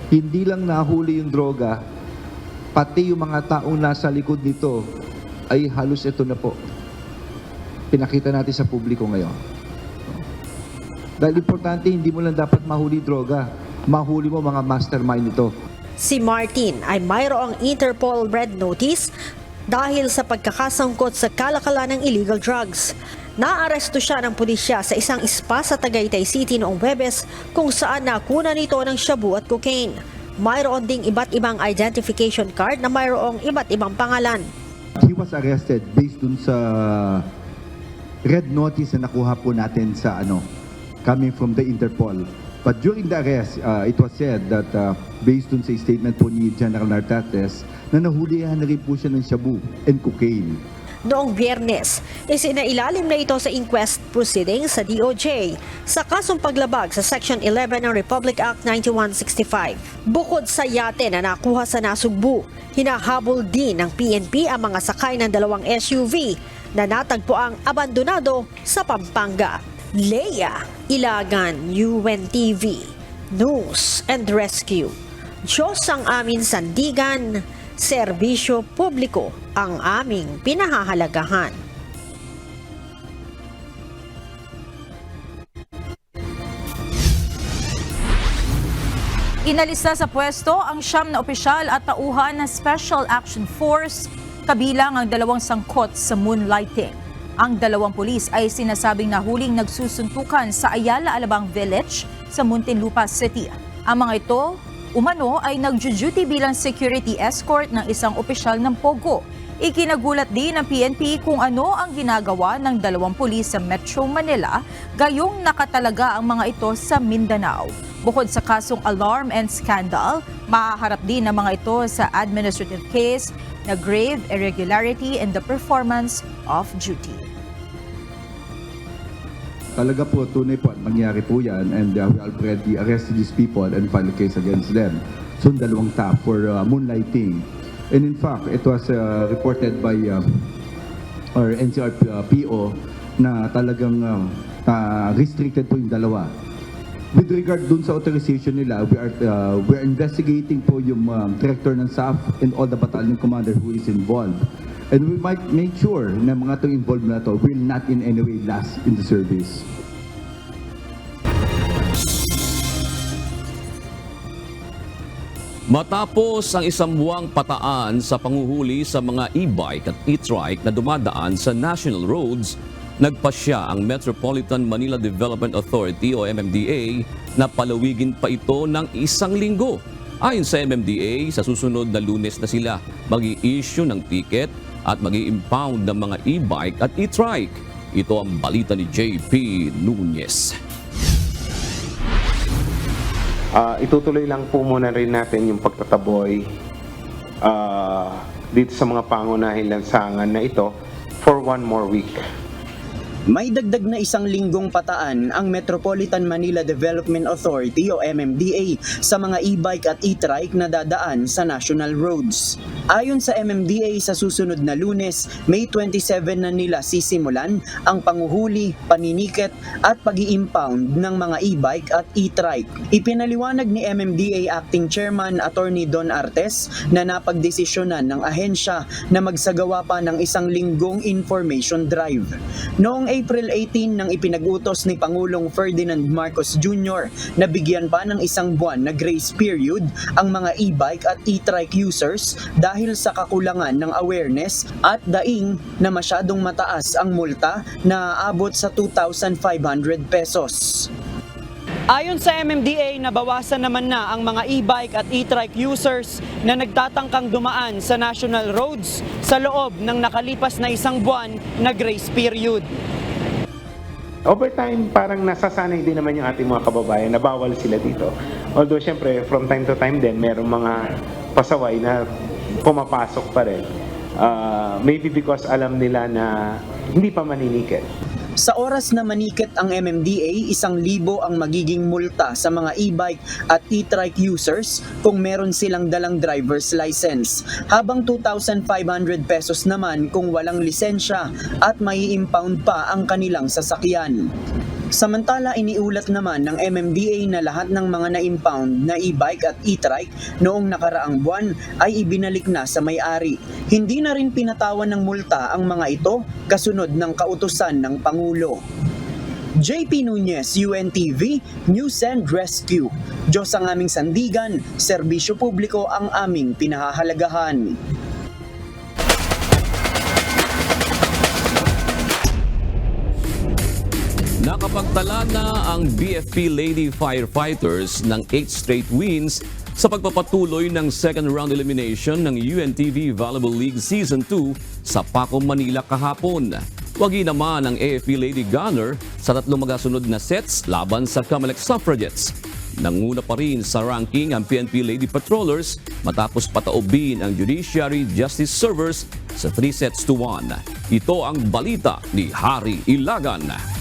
hindi lang nahuli yung droga, pati yung mga taong nasa likod nito ay halos ito na po. Pinakita natin sa publiko ngayon. Dahil importante, hindi mo lang dapat mahuli droga, mahuli mo mga mastermind nito. Si Martin ay mayroong Interpol Red Notice dahil sa pagkakasangkot sa kalakalan ng illegal drugs. Naaresto siya ng pulisya sa isang spa sa Tagaytay City noong Huwebes kung saan nakuna nito ng shabu at cocaine. Mayroon ding iba't ibang identification card na mayroong iba't ibang pangalan. He was arrested based dun sa red notice na nakuha po natin sa coming from the Interpol. But during the arrest, it was said that based dun sa statement po ni General Nartates na nahulihan na rin po siya ng shabu and cocaine. Noong Biyernes, isinailalim na ito sa inquest proceedings sa DOJ sa kasong paglabag sa Section 11 ng Republic Act 9165. Bukod sa yate na nakuha sa Nasugbu, hinahabol din ng PNP ang mga sakay ng dalawang SUV na natagpuang abandonado sa Pampanga. Lea Ilagan, UNTV, News and Rescue. Diyos ang aming sandigan, serbisyo publiko ang aming pinahahalagahan. Inalisa sa pwesto ang 9 na opisyal at tauhan ng Special Action Force, kabilang ang 2 sangkot sa moonlighting. Ang 2 pulis ay sinasabing nahuling nagsusuntukan sa Ayala Alabang Village sa Muntinlupa City. Ang mga ito umano ay nagjo-duty bilang security escort ng isang opisyal ng Pogo. Ikinagulat din ng PNP kung ano ang ginagawa ng 2 pulis sa Metro Manila, gayong nakatalaga ang mga ito sa Mindanao. Bukod sa kasong alarm and scandal, mahaharap din ng mga ito sa administrative case na grave irregularity in the performance of duty. Talaga po, tunay po at mangyari po yan, and we already arrested these people and filed a case against them. So, 2 tap for moonlighting. And in fact, it was reported by our NCR PO na talagang restricted po yung 2. With regard dun sa authorization nila, we are investigating po yung director ng SAF and all the battalion commander who is involved. And we might make sure na mga itong involved na ito will not in any way last in the service. Matapos ang 1 buwang pataan sa panguhuli sa mga e-bike at e-trike na dumadaan sa national roads, nagpasya ang Metropolitan Manila Development Authority o MMDA na palawigin pa ito ng 1 linggo. Ayon sa MMDA, sa susunod na Lunes na sila mag-i-issue ng ticket at mag-i-impound ng mga e-bike at e-trike. Ito ang balita ni JP Nunez. Itutuloy lang po muna rin natin yung pagtataboy dito sa mga pangunahing lansangan na ito for 1 more week. May dagdag na 1 linggong pataan ang Metropolitan Manila Development Authority o MMDA sa mga e-bike at e-trike na dadaan sa national roads. Ayon sa MMDA, sa susunod na Lunes, May 27 na nila sisimulan ang panguhuli, paniniket at pag-i-impound ng mga e-bike at e-trike. Ipinaliwanag ni MMDA Acting Chairman Attorney Don Artes na napagdesisyonan ng ahensya na magsagawa pa ng 1 linggong information drive. Noong April 18 nang ipinag-utos ni Pangulong Ferdinand Marcos Jr. na bigyan pa ng 1 buwan na grace period ang mga e-bike at e-trike users dahil sa kakulangan ng awareness at daing na masyadong mataas ang multa na aabot sa 2,500 pesos. Ayon sa MMDA, nabawasan naman na ang mga e-bike at e-trike users na nagtatangkang dumaan sa national roads sa loob ng nakalipas na 1 buwan na grace period. Over time, parang nasasanay din naman yung ating mga kababayan na bawal sila dito. Although, syempre, from time to time din, merong mga pasaway na pumapasok pa rin. Maybe because alam nila na hindi pa maniniket. Sa oras na maniket ang MMDA, 1,000 ang magiging multa sa mga e-bike at e-trike users kung meron silang dalang driver's license, habang 2,500 pesos naman kung walang lisensya at may impound pa ang kanilang sasakyan. Samantala, iniulat naman ng MMDA na lahat ng mga na-impound na e-bike at e-trike noong nakaraang buwan ay ibinalik na sa may-ari. Hindi na rin pinatawan ng multa ang mga ito kasunod ng kautusan ng Pangulo. JP Nunez, UNTV, News and Rescue. Diyos ang aming sandigan, serbisyo publiko ang aming pinahahalagahan. Nakapagtala na ang BFP Lady Firefighters ng 8 straight wins sa pagpapatuloy ng second round elimination ng UNTV Volleyball League Season 2 sa Paco, Manila kahapon. Wagi naman ang AFP Lady Gunner sa 3 magasunod na sets laban sa Comelec Suffragettes. Nanguna pa rin sa ranking ang PNP Lady Patrollers matapos pataubin ang Judiciary Justice Servers sa 3-1. Ito ang balita ni Harry Ilagan.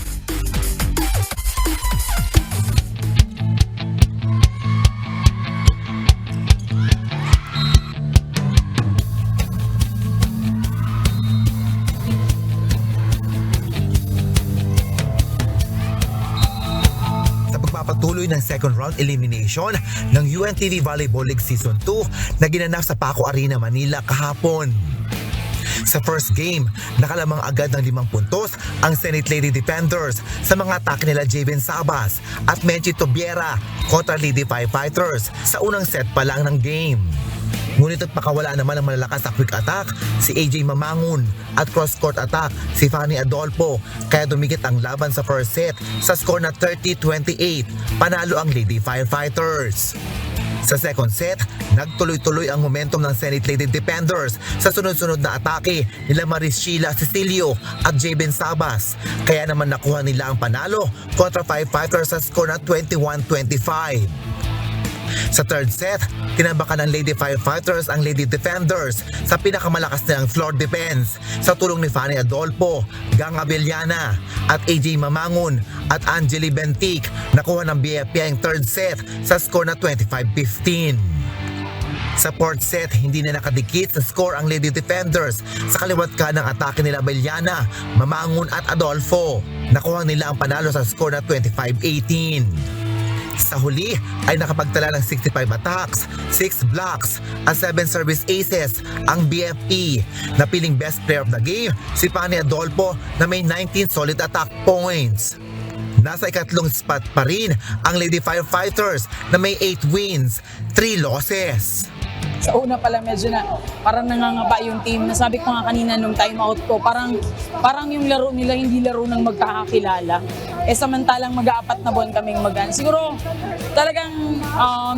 Patuloy ng second round elimination ng UNTV Volleyball League Season 2 na ginanap sa Paco Arena, Manila kahapon. Sa first game, nakalamang agad ng 5 puntos ang Senate Lady Defenders sa mga atake nila Javen Sabas at Menchi Tobiera kontra Lady Firefighters sa unang set pa lang ng game. Ngunit at pakawala naman ang malalakas na quick attack si AJ Mamangun at cross-court attack si Fanny Adolfo, kaya dumikit ang laban sa first set sa score na 30-28, panalo ang Lady Firefighters. Sa second set, nagtuloy-tuloy ang momentum ng Senate Lady Defenders sa sunod-sunod na atake nila Maris Sheila Cecilio at Javen Sabas, kaya naman nakuha nila ang panalo kontra Firefighters sa score na 21-25. Sa third set, tinabakan ng Lady Firefighters ang Lady Defenders sa pinakamalakas nilang floor defense sa tulong ni Fanny Adolfo, Gang Abellana at AJ Mamangun at Angeli Bentic. Nakuha ng BFP ang third set sa score na 25-15. Sa fourth set, hindi na nakadikit sa score ang Lady Defenders sa kaliwat ka ng atake nila Abellana, Mamangun at Adolfo. Nakuha nila ang panalo sa score na 25-18. Sa huli ay nakapagtala ng 65 attacks, 6 blocks at 7 service aces ang BFP. Napiling best player of the game si Fanny Adolfo na may 19 solid attack points. Nasa ikatlong spot pa rin ang Lady Firefighters na may 8 wins, 3 losses. Sa una pa lang medyo na parang nangangapa yung team. Nasabi ko nga kanina nung time out ko, parang yung laro nila hindi laro ng magkakakilala. Samantalang mag-aapat na buwan kaming magan. Siguro talagang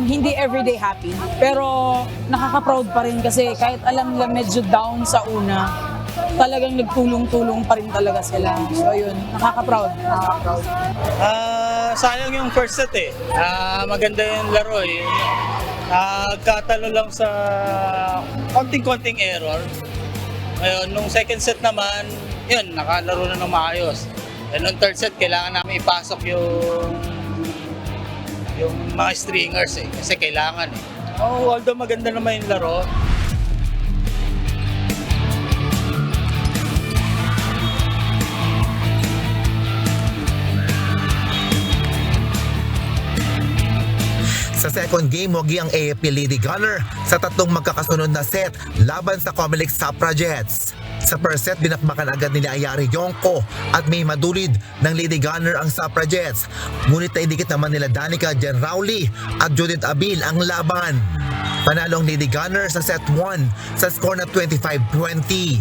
hindi everyday happy. Pero nakaka-proud pa rin kasi kahit alam nila medyo down sa una, talagang nagtulong-tulong pa rin talaga sila. So yun, nakaka-proud. Sayang yung first set eh. Maganda yung laro eh. Nagkatalo lang sa konting-konting error. Ngayon, nung second set naman, yun, nakalaro na ng maayos. And on third set, kailangan namin ipasok yung mga stringers kasi kailangan eh. Although maganda naman yung laro. Sa second game, wagi ang AFP Lady Gunner sa tatlong magkakasunod na set laban sa Comelec Suffragettes. Sa first set, binakbakan agad nila Ayari Yonko at May Madulid ng Lady Gunner ang Suffragettes. Ngunit naidikit naman nila Danica Genrauli at Judith Abil ang laban. Panalo ang Lady Gunner sa set 1 sa score na 25-20.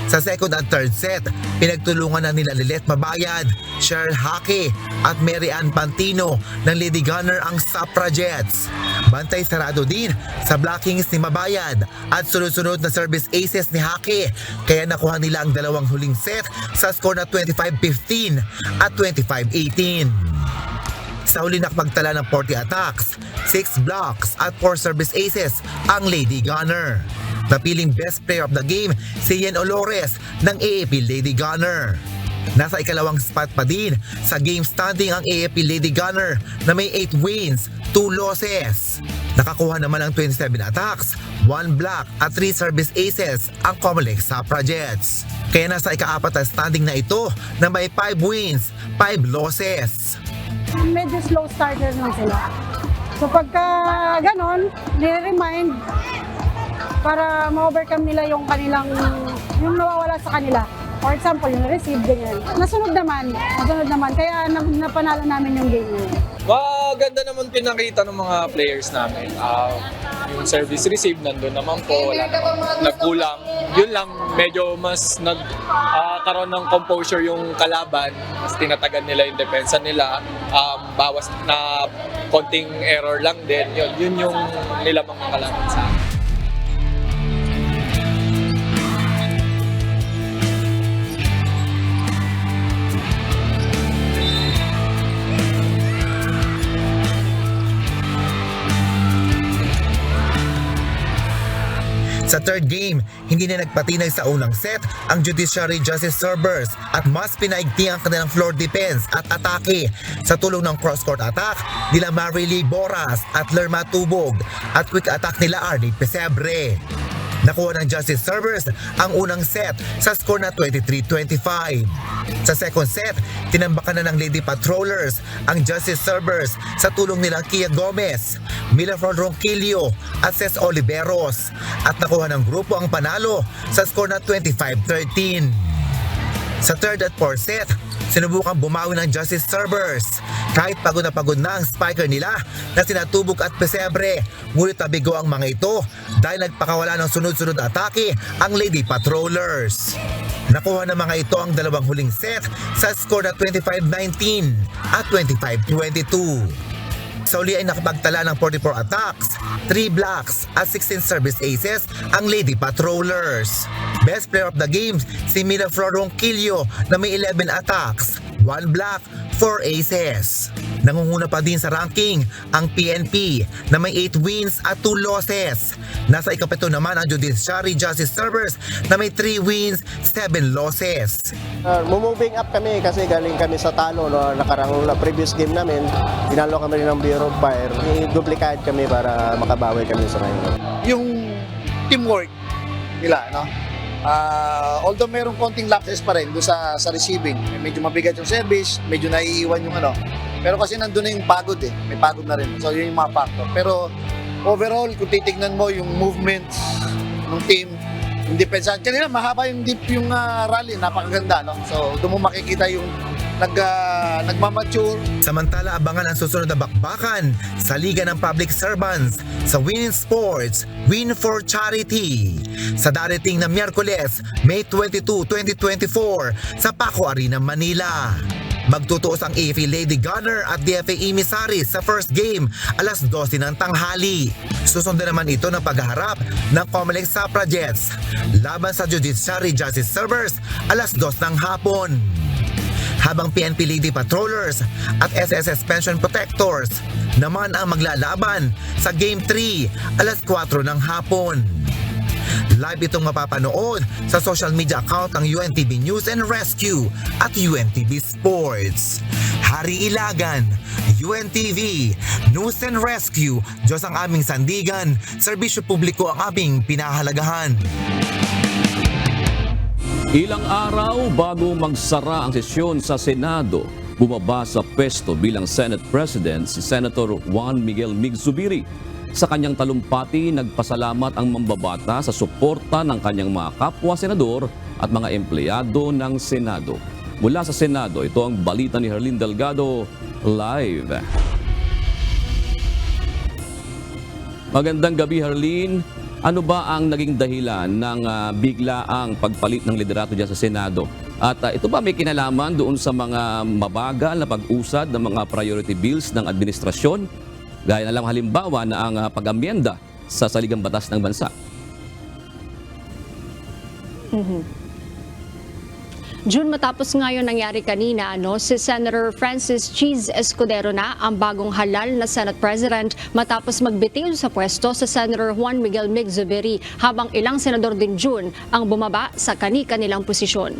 Sa second at third set, pinagtulungan na nila Lilet Mabayad, Cheryl Hake at Mary Ann Pantino ng Lady Gunner ang Suffragettes. Bantay sarado din sa blockings ni Mabayad at sunod-sunod na service aces ni Hake, kaya nakuha nila ang dalawang huling set sa score na 25-15 at 25-18. Sa huli nakapagtala ng 40 attacks, 6 blocks at 4 service aces ang Lady Gunner. Napiling best player of the game si Yen Olores ng AFP Lady Gunner. Nasa ikalawang spot pa din sa game standing ang AFP Lady Gunner na may 8 wins, 2 losses. Nakakuha naman ng 27 attacks, 1 block at 3 service aces ang Comelec Suffragettes. Kaya nasa ika-4 na standing na ito na may 5 wins, 5 losses. Medyo slow starter lang sila. So pagka ganon, nire-remind para ma-overcome nila yung kanilang, yung nawawala sa kanila. For example, yung receive, ganyan. Nasunod naman. Kaya napanalo namin yung game yun. Maganda naman pinakita ng mga players namin. Yung service receive, nandun naman po, wala naman nagkulang. Yun lang, medyo mas nagkaroon ng composure yung kalaban. Mas tinatagan nila yung depensa nila. Bawas na konting error lang din. Yun yung nilamang ng kalaban sa akin. Sa third game, hindi na nagpatinag sa unang set ang Judiciary Justice servers at mas pinaigting ang kanilang floor defense at atake sa tulong ng cross-court attack nila Marilee Boras at Lerma Tubog at quick attack nila Arnie Pesebre. Nakuha ng Justice servers ang unang set sa score na 23-25. Sa second set, tinambakan na ng Lady Patrollers ang Justice servers sa tulong nilang Kia Gomez, Milafron Ronquillo at Ces Oliveros at nakuha ng grupo ang panalo sa score na 25-13. Sa third at fourth set, sinubukang bumawi ng Justice servers. Kahit pagod na ang spiker nila na sina Tubog at Pesebre, ngunit nabigo ang mga ito dahil nagpakawala ng sunod-sunod atake ang Lady Patrollers. Nakuha ng mga ito ang dalawang huling set sa score na 25-19 at 25-22. Sa uli ay nakapagtala ng 44 attacks, 3 blocks at 16 service aces ang Lady Patrollers. Best player of the game si Mila Ronquillo na may 11 attacks, 1 block, 4 aces. Nangunguna pa din sa ranking ang PNP na may 8 wins at 2 losses. Nasa ikapito naman ang Judiciary Justice servers na may 3 wins, 7 losses. Moving up kami kasi galing kami sa talo nakarang previous game namin. Tinalo kami rin ng Bureau of Fire. I-duplicate kami para makabawi kami sa ngayon. Yung teamwork nila, no? Although mayroong konting lapses pa rin doon sa receiving. Medyo mabigat yung service, medyo naiiwan yung ano. Pero kasi nandun na yung pagod eh. May pagod na rin. So yun yung mga factor. Pero overall, kung titignan mo yung movements ng team, yung defense, kanina mahaba yung rally, napakaganda, no? So doon mo makikita yung nagmamature. Samantala, abangan ang susunod na bakbakan sa Liga ng Public Servants sa Win Sports, Win for Charity sa darating na Miyerkules, May 22, 2024 sa Paco Arena, Manila. Magtutuos ang AFP Lady Gunner at DFA Emisaris sa first game alas 12 ng tanghali. Susundan naman ito ng paghaharap ng Comelec Suffragettes laban sa Judiciary Justice servers alas 2 ng hapon. Habang PNP Lady Patrollers at SSS Pension Protectors naman ang maglalaban sa Game 3 alas 4 ng hapon. Live itong mapapanood sa social media account ng UNTV News and Rescue at UNTV Sports. Hari Ilagan, UNTV, News and Rescue, Diyos ang aming sandigan, serbisyo publiko ang aming pinahalagahan. Ilang araw bago magsara ang sesyon sa Senado, bumaba sa pwesto bilang Senate President si Senator Juan Miguel Mig Zubiri. Sa kanyang talumpati, nagpasalamat ang mambabata sa suporta ng kanyang mga kapwa-senador at mga empleyado ng Senado. Mula sa Senado, ito ang balita ni Herlin Delgado, live. Magandang gabi, Herlin. Ano ba ang naging dahilan ng biglaang pagpalit ng liderato dyan sa Senado? At ito ba may kinalaman doon sa mga mabagal na pag-usad ng mga priority bills ng administrasyon? Gaya na lang halimbawa na ang pag-amyenda sa saligang batas ng bansa. June, matapos ngayon nangyari kanina, si Senator Francis Cheese Escudero na ang bagong halal na Senate President matapos magbitiw sa pwesto sa Senator Juan Miguel Mig Zubiri, habang ilang senador din June ang bumaba sa kani-kanilang posisyon.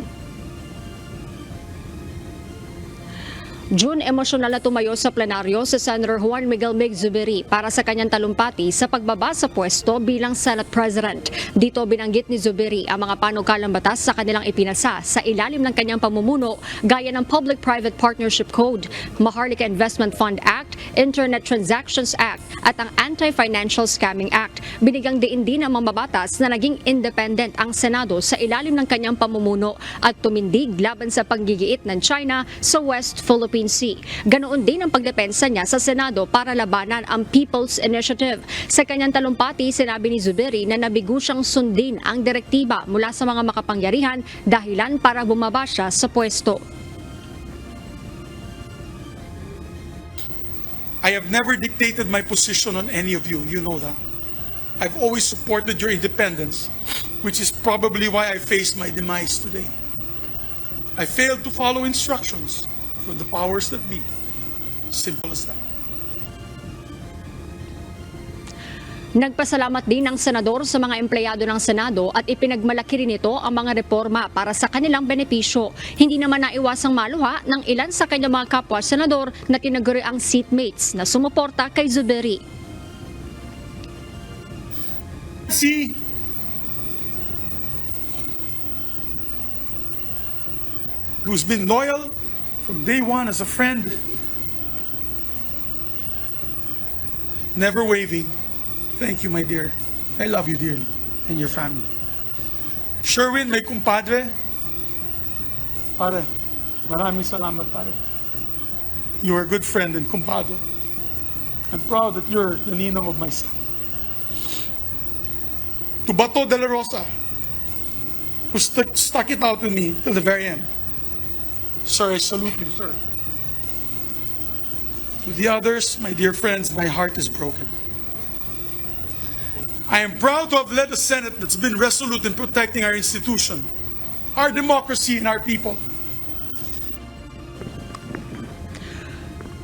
June, emosyonal na tumayo sa plenaryo si Senator Juan Miguel Mig Zubiri para sa kanyang talumpati sa pagbaba sa pwesto bilang Senate President. Dito binanggit ni Zubiri ang mga panukalang batas sa kanilang ipinasa sa ilalim ng kanyang pamumuno gaya ng Public-Private Partnership Code, Maharlika Investment Fund Act, Internet Transactions Act at ang Anti-Financial Scamming Act. Binigyang diin din ang mga batas na naging independent ang Senado sa ilalim ng kanyang pamumuno at tumindig laban sa paggigiit ng China sa West Philippine Sea. Ganoon din ang pagdepensa niya sa Senado para labanan ang People's Initiative. Sa kanyang talumpati, sinabi ni Zubiri na nabigo siyang sundin ang direktiba mula sa mga makapangyarihan dahilan para bumaba siya sa pwesto. I have never dictated my position on any of you. You know that. I've always supported your independence, which is probably why I faced my demise today. I failed to follow instructions from the powers that be. Simple as that. Nagpasalamat din ng senador sa mga empleyado ng Senado at ipinagmalaki rin ito ang mga reforma para sa kanilang benepisyo. Hindi naman naiwasang maluha ng ilan sa kanyang mga kapwa-senador na tinaguri ang seatmates na sumuporta kay Zubiri. See, who's been loyal from day one as a friend, never waving. Thank you, my dear. I love you dearly and your family. Sherwin, may kumpadre. Pare, maraming salamat, pare. You are a good friend and kumpadre. I'm proud that you're the ninong of my son. To Bato de la Rosa, who stuck it out with me till the very end. Sir, I salute you, sir. To the others, my dear friends, my heart is broken. I am proud to have led a Senate that's been resolute in protecting our institution, our democracy, and our people.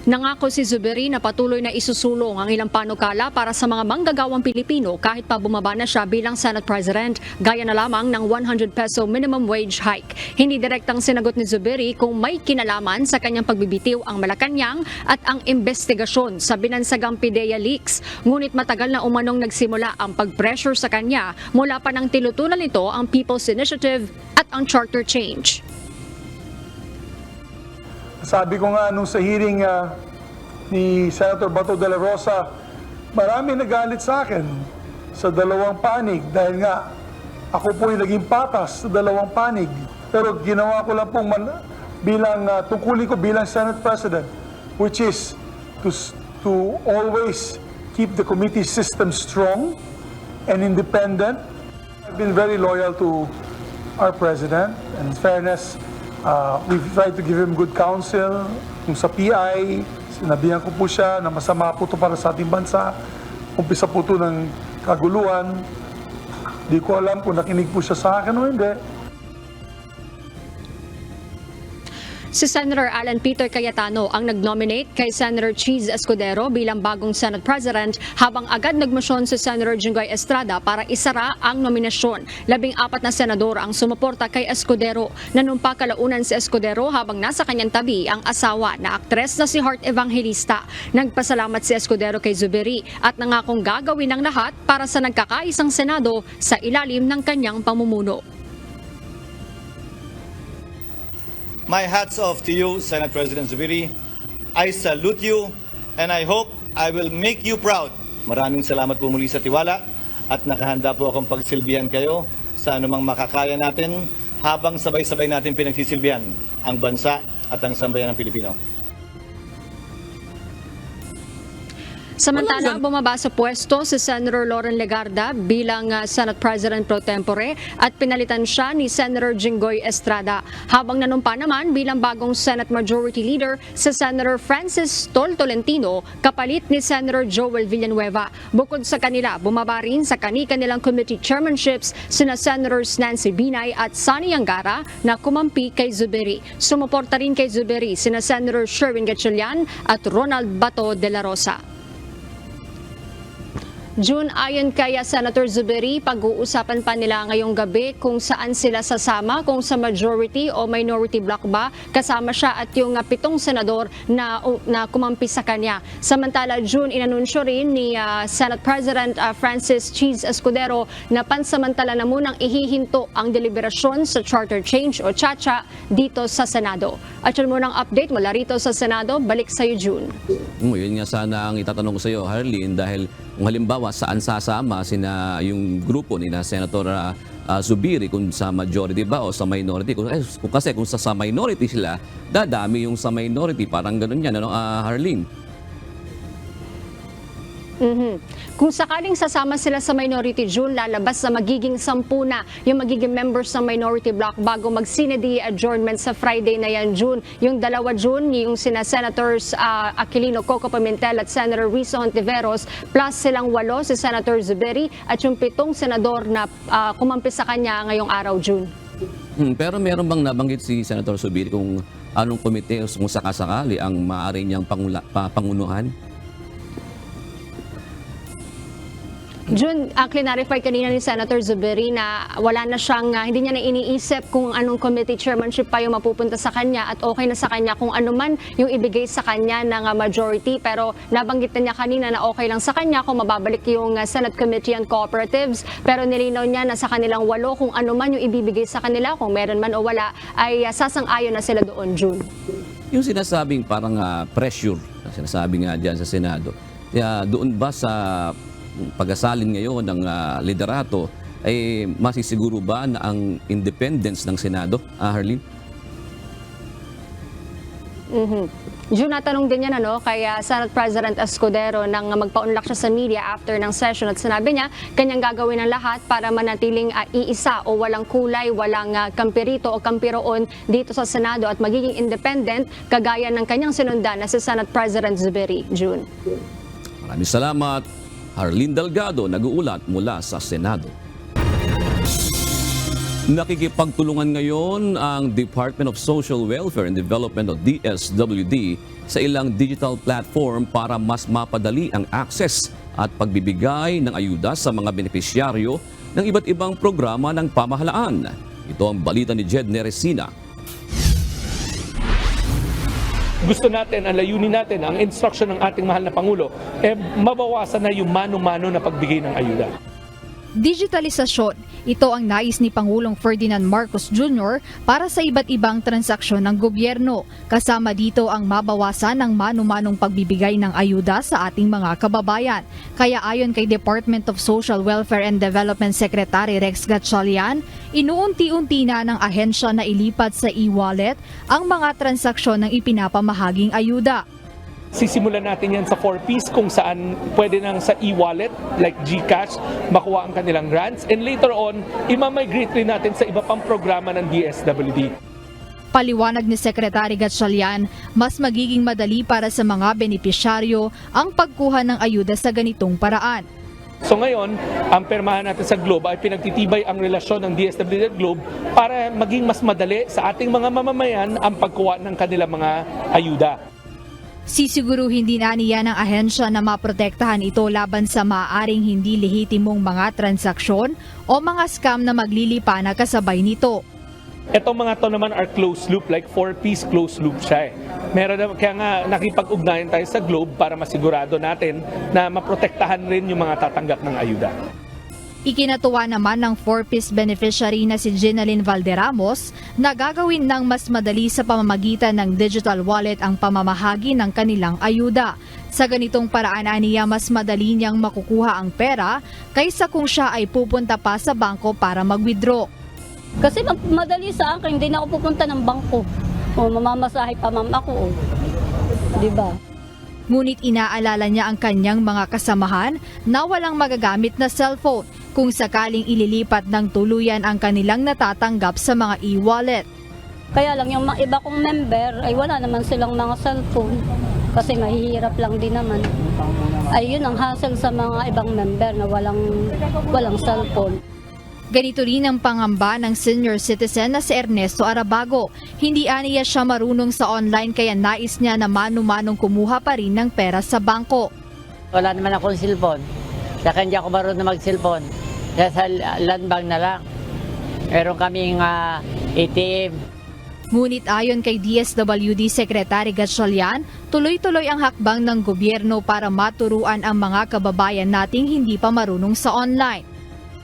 Nangako si Zubiri na patuloy na isusulong ang ilang panukala para sa mga manggagawang Pilipino kahit pa bumaba na siya bilang Senate President, gaya na lamang ng 100 peso minimum wage hike. Hindi direktang sinagot ni Zubiri kung may kinalaman sa kanyang pagbibitiw ang Malacanang at ang investigasyon sa binansagang PIDEA leaks. Ngunit matagal na umanong nagsimula ang pag-pressure sa kanya mula pa nang tinutulan nito ang People's Initiative at ang charter change. Sabi ko nga nung sa hearing ni Senator Bato de la Rosa, marami nagalit sa akin sa dalawang panig dahil nga ako po yung naging patas sa dalawang panig. Pero ginawa ko lang pong bilang tungkulin ko bilang Senate President, which is to always keep the committee system strong and independent. I've been very loyal to our President, and in fairness, we've tried to give him good counsel. Kung sa PI, sinabihan ko po siya na masama po ito para sa ating bansa. Umpisa po ito ng kaguluhan. Di ko alam kung nakinig po siya sa akin o hindi. Si Senator Alan Peter Cayetano ang nag-nominate kay Senator Cheese Escudero bilang bagong Senate President habang agad nagmosyon si Senator Jinggoy Estrada para isara ang nominasyon. 14 na senador ang sumuporta kay Escudero. Nanumpa kalaunan si Escudero habang nasa kanyang tabi ang asawa na aktres na si Heart Evangelista. Nagpasalamat si Escudero kay Zubiri at nangakong gagawin ang lahat para sa nagkakaisang Senado sa ilalim ng kanyang pamumuno. My hats off to you, Senate President Zubiri. I salute you and I hope I will make you proud. Maraming salamat po muli sa tiwala at nakahanda po akong pagsilbihan kayo sa anumang makakaya natin habang sabay-sabay natin pinagsisilbihan ang bansa at ang sambayan ng Pilipino. Samantala, bumaba sa pwesto si Senator Loren Legarda bilang Senate President pro tempore at pinalitan siya ni Senator Jinggoy Estrada. Habang nanumpa naman bilang bagong Senate Majority Leader si Senator Francis Tol Tolentino kapalit ni Senator Joel Villanueva. Bukod sa kanila, bumaba rin sa kanilang committee chairmanships sina Senators Nancy Binay at Sonny Angara na kumampi kay Zubiri. Sumuporta rin kay Zubiri sina Senator Sherwin Gatchalian at Ronald Bato de la Rosa. June, ayon kay Senator Zubiri, pag-uusapan pa nila ngayong gabi kung saan sila sasama, kung sa majority o minority block ba. Kasama siya at yung 7 senador na kumampi sa kanya. Samantala, June, inanunsyo rin ni Senate President Francis Cheese Escudero na pansamantala na munang ihihinto ang deliberasyon sa charter change o CHACHA dito sa Senado. At yun munang update mula rito sa Senado, balik sa iyo, June. Yun nga sana ang itatanong ko sa iyo, Harleen, dahil kung halimbawa saan sasama yung grupo ni Senator Zubiri, kung sa majority ba o sa minority. Kasi kung sa minority sila, dadami yung sa minority. Parang ganun yan, Harleen? Kung sakaling sasama sila sa minority, June, lalabas na magiging 10 na yung magiging members ng minority block bago mag-Senate adjournment sa Friday na yan, June. Yung 2 June, yung sina Senators Aquilino, Coco Pimentel at Senator Rizzo Hontiveros, plus silang 8 si Senator Zubiri at yung 7 senador na kumampi sa kanya ngayong araw, June. Pero meron bang nabanggit si Senator Zubiri kung anong komite o kung sakasakali ang maaari niyang pangunuhan? June, clarify kanina ni Senator Zubiri na wala na siyang, hindi niya na iniisip kung anong committee chairmanship pa yung mapupunta sa kanya at okay na sa kanya kung ano man yung ibigay sa kanya ng majority. Pero nabanggit na niya kanina na okay lang sa kanya kung mababalik yung Senate Committee on Cooperatives. Pero nilinaw niya na sa kanilang 8 kung ano man yung ibibigay sa kanila, kung meron man o wala, ay sasang-ayon na sila doon, June. Yung sinasabing parang pressure, sinasabi nga dyan sa Senado, doon ba sa pag-asalin ngayon ng liderato ay masisiguro ba na ang independence ng Senado, Harleen? June, natanong din yan kay Senate President Escudero nang magpa-unlock siya sa media after ng session at sinabi niya kanyang gagawin ang lahat para manatiling iisa o walang kulay, walang kampirito o kampiroon dito sa Senado at magiging independent kagaya ng kanyang sinundan na si Senate President Zubiri. June. Maraming salamat. Harleen Delgado, nag-uulat mula sa Senado. Nakikipagtulungan ngayon ang Department of Social Welfare and Development o DSWD sa ilang digital platform para mas mapadali ang access at pagbibigay ng ayuda sa mga benepisyaryo ng iba't ibang programa ng pamahalaan. Ito ang balita ni Jed Neresina. Gusto natin, ang layunin natin, ang instruction ng ating mahal na Pangulo, mabawasan na yung mano-mano na pagbigay ng ayuda. Digitalisasyon. Ito ang nais ni Pangulong Ferdinand Marcos Jr. para sa iba't ibang transaksyon ng gobyerno. Kasama dito ang mabawasan ng mano-manong pagbibigay ng ayuda sa ating mga kababayan. Kaya ayon kay Department of Social Welfare and Development Secretary Rex Gatchalian, inuunti-unti na ng ahensya na ilipat sa e-wallet ang mga transaksyon ng ipinapamahaging ayuda. Sisimulan natin yan sa 4Ps kung saan pwede nang sa e-wallet like GCash makuha ang kanilang grants, and later on, imamigrate rin natin sa iba pang programa ng DSWD. Paliwanag ni Secretary Gatchalian, mas magiging madali para sa mga benepisyaryo ang pagkuha ng ayuda sa ganitong paraan. So ngayon, ang permahan natin sa Globe ay pinagtitibay ang relasyon ng DSWD at Globe para maging mas madali sa ating mga mamamayan ang pagkuha ng kanilang mga ayuda. Sisiguruhin din niya ng ahensya na maprotektahan ito laban sa maaaring hindi lehitimong mga transaksyon o mga scam na maglilipa na kasabay nito. Itong mga to naman are closed loop, like 4-piece closed loop siya eh. Kaya nga nakipag-ugnayan tayo sa Globe para masigurado natin na maprotektahan rin yung mga tatanggap ng ayuda. Ikinatuwa naman ng 4-piece beneficiary na si Ginaline Valderramos na gagawin ng mas madali sa pamamagitan ng digital wallet ang pamamahagi ng kanilang ayuda. Sa ganitong paraan aniya mas madali niyang makukuha ang pera kaysa kung siya ay pupunta pa sa bangko para mag-withdraw. Kasi madali sa akin, hindi na ako pupunta ng bangko. O mamamasahe pa mama ko. Diba? Ngunit inaalala niya ang kanyang mga kasamahan na walang magagamit na cellphone kung sakaling ililipat ng tuluyan ang kanilang natatanggap sa mga e-wallet. Kaya lang yung iba kong member ay wala naman silang mga cellphone. Kasi mahihirap lang din naman. Ay yun ang hassle sa mga ibang member na walang cellphone. Ganito rin ang pangamba ng senior citizen na si Ernesto Arabago. Hindi aniya siya marunong sa online kaya nais niya na mano-manong kumuha pa rin ng pera sa bangko. Wala naman akong cellphone. Saka hindi ako marunong mag-cellphone. Kaya sa land bank na lang. Meron kaming ATM. Ngunit ayon kay DSWD Secretary Gatchalian, tuloy-tuloy ang hakbang ng gobyerno para maturuan ang mga kababayan nating hindi pa marunong sa online.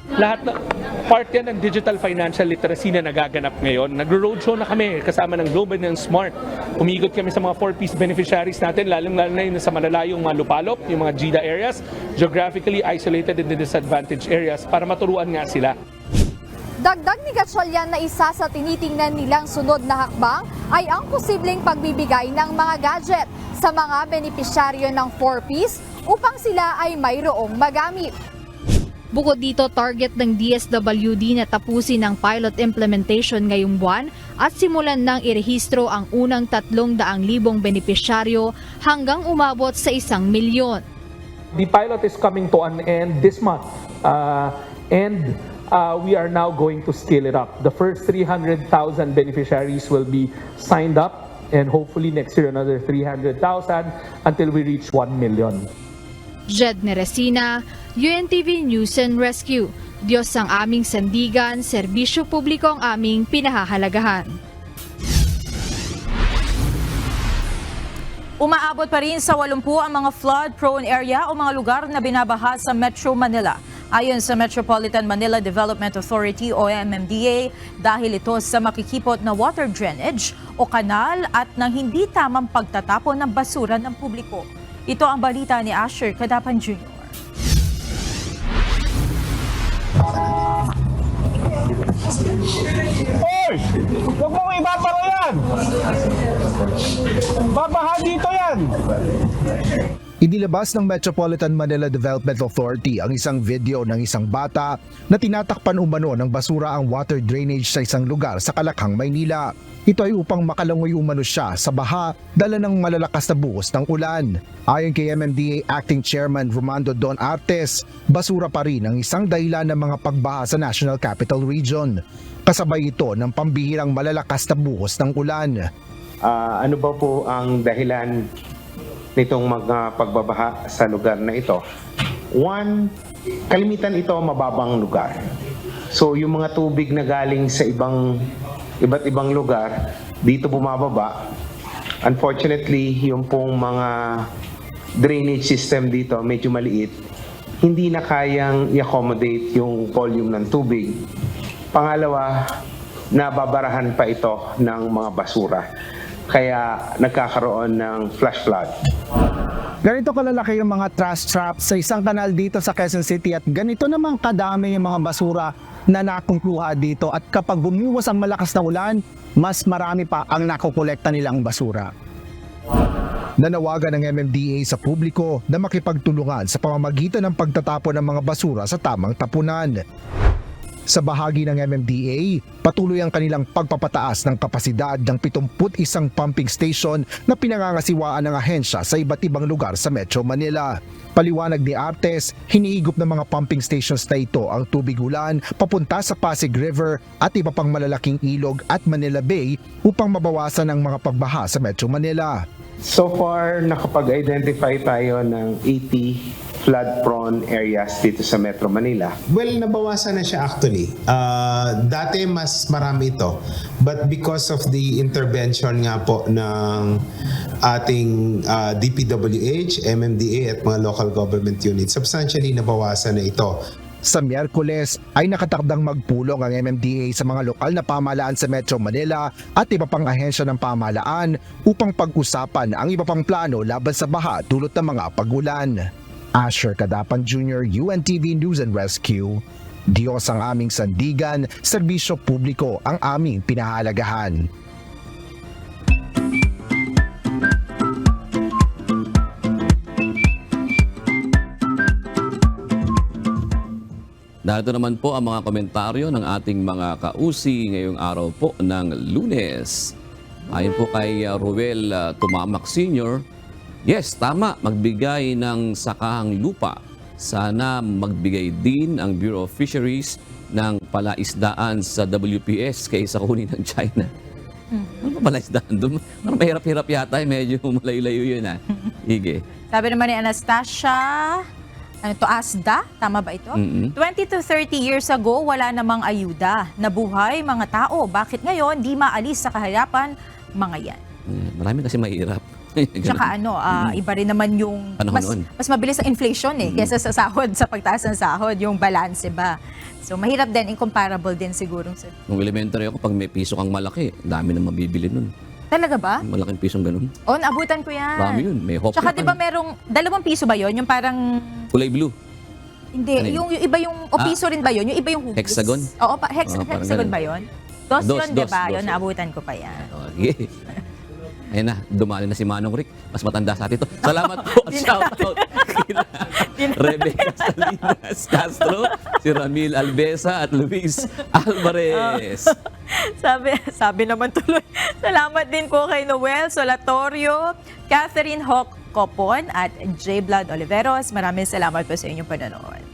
Lahat na part yan ng digital financial literacy na nagaganap ngayon. Nagro-roadshow na kami kasama ng Globe and ng Smart. Umigot kami sa mga 4-piece beneficiaries natin, lalo na yun sa malalayong mga lupalop, yung mga GIDA areas, geographically isolated and disadvantaged areas, para maturuan nga sila. Dagdag ni Gatchalian na isa sa tinitingnan nilang sunod na hakbang ay ang posibleng pagbibigay ng mga gadget sa mga benepisyaryo ng 4-piece upang sila ay mayroong magamit. Bukod dito, target ng DSWD na tapusin ang pilot implementation ngayong buwan at simulan ng irehistro ang unang 300,000 benepisyaryo hanggang umabot sa 1 milyon. The pilot is coming to an end this month and we are now going to scale it up. The first 300,000 beneficiaries will be signed up and hopefully next year another 300,000 until we reach 1 million. Jed Neresina, UNTV News and Rescue. Diyos ang aming sandigan, serbisyo publiko ang aming pinahahalagahan. Umaabot pa rin sa 80 ang mga flood-prone area o mga lugar na binabaha sa Metro Manila. Ayon sa Metropolitan Manila Development Authority o MMDA, dahil ito sa makikipot na water drainage o kanal at ng hindi tamang pagtatapon ng basura ng publiko. Ito ang balita ni Asher Cadapan Jr. Hoy! Huwag mong ibabaro yan! Babaha dito yan! Inilabas ng Metropolitan Manila Development Authority ang isang video ng isang bata na tinatakpan umano ng basura ang water drainage sa isang lugar sa Kalakhang, Maynila. Ito ay upang makalangoy umano siya sa baha dala ng malalakas na buhos ng ulan. Ayon kay MMDA Acting Chairman Romando Don Artes, basura pa rin ang isang dahilan ng mga pagbaha sa National Capital Region. Kasabay ito ng pambihirang malalakas na buhos ng ulan. Ano ba po ang dahilan nitong mga pagbabaha sa lugar na ito? One, kalimitan ito mababang lugar. So yung mga tubig na galing sa iba't ibang lugar, dito bumababa. Unfortunately, yung pong mga drainage system dito medyo maliit. Hindi na kayang i-accommodate yung volume ng tubig. Pangalawa, nababarahan pa ito ng mga basura. Kaya nagkakaroon ng flash flood. Ganito kalalaki yung mga trash traps sa isang kanal dito sa Quezon City at ganito namang kadami yung mga basura na nakukuha dito at kapag bumiwas ang malakas na ulan, mas marami pa ang nakukolekta nilang basura. Nanawagan ng MMDA sa publiko na makipagtulungan sa pamamagitan ng pagtatapon ng mga basura sa tamang tapunan. Sa bahagi ng MMDA, patuloy ang kanilang pagpapataas ng kapasidad ng 71 pumping station na pinangangasiwaan ng ahensya sa iba't ibang lugar sa Metro Manila. Paliwanag ni Artes, hiniigop ng mga pumping stations na ito ang tubig ulan papunta sa Pasig River at iba pang malalaking ilog at Manila Bay upang mabawasan ang mga pagbaha sa Metro Manila. So far, nakapag-identify tayo ng 80 flood-prone areas dito sa Metro Manila. Well, nabawasan na siya actually. Dati mas marami ito. But because of the intervention nga po ng ating DPWH, MMDA at mga local government units, substantially nabawasan na ito. Sa Miyerkules ay nakatakdang magpulong ang MMDA sa mga lokal na pamahalaan sa Metro Manila at iba pang ahensya ng pamahalaan upang pag-usapan ang iba pang plano laban sa baha dulot ng mga pagulan. Asher Cadapan Jr., UNTV News and Rescue. Diyos ang aming sandigan, serbisyo publiko ang aming pinahalagahan. Narito naman po ang mga komentaryo ng ating mga kausi ngayong araw po ng Lunes. Ayon po kay Ruel Tumamak Sr., yes, tama, magbigay ng sakahang lupa. Sana magbigay din ang Bureau of Fisheries ng palaisdaan sa WPS kaysa kunin ng China. Ano pa palaisdaan doon? Parang mahirap-hirap yata, medyo malayo-layo yun. Hige. Sabi naman ni Anastasia, ASDA, tama ba ito? 20 to 30 years ago, wala namang ayuda. Nabuhay mga tao. Bakit ngayon di maalis sa kahirapan mga yan? Marami kasi mahirap. Tsaka iba rin naman yung mas mabilis ang inflation kesa sa sahod, sa pagtaas ng sahod, yung balance ba. So mahirap din, incomparable din siguro. Nung elementary ako, pag may piso kang malaki, dami na mabibili nun. Talaga ba? Malaking pisong ganun. Oo, naabutan ko yan. Dami yun, may hop. Tsaka di ba merong 2 piso ba yun? Yung parang... Kulay blue. Hindi, yung iba yung... O piso rin ba yun? Yung iba yung hugis. Hexagon? Oo, hexagon ba yun? Dos yun, di ba? Yun, naabutan ko pa yan. Okay. Ayun na, dumali na si Manong Rick. Mas matanda sa atin ito. Salamat po. Shoutout kina Rebecca Salinas Castro, si Ramil Albesa at Luis Alvarez. Sabi naman tuloy. Salamat din po kay Noel Solatorio, Catherine Hoc Copon at J. Blood Oliveros. Maraming salamat po sa inyong panonood.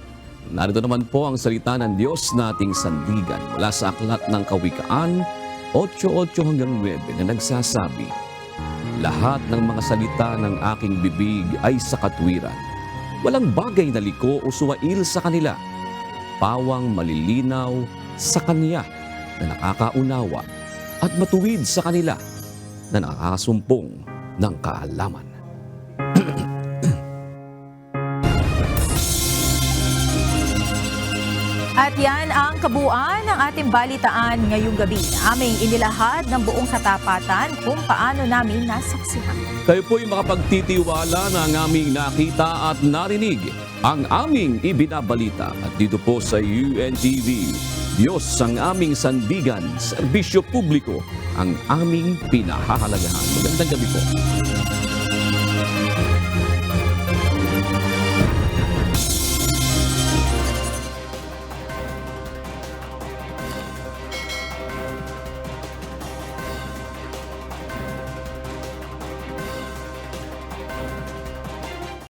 Narito naman po ang salita ng Diyos nating sandigan mula sa Aklat ng Kawikaan 8:8 hanggang 9 na nagsasabi, lahat ng mga salita ng aking bibig ay sa katwiran. Walang bagay na liko o suwail sa kanila. Pawang malilinaw sa kanya na nakakaunawa at matuwid sa kanila na nakakasumpong ng kaalaman. At yan ang kabuuan ng ating balitaan ngayong gabi. Aming inilahad ng buong katapatan kung paano namin nasaksihan. Kayo po'y makapagtitiwala na ang aming nakita at narinig, ang aming ibinabalita. At dito po sa UNTV, Diyos ang aming sandigan, serbisyo publiko ang aming pinahahalagahan. Magandang gabi po.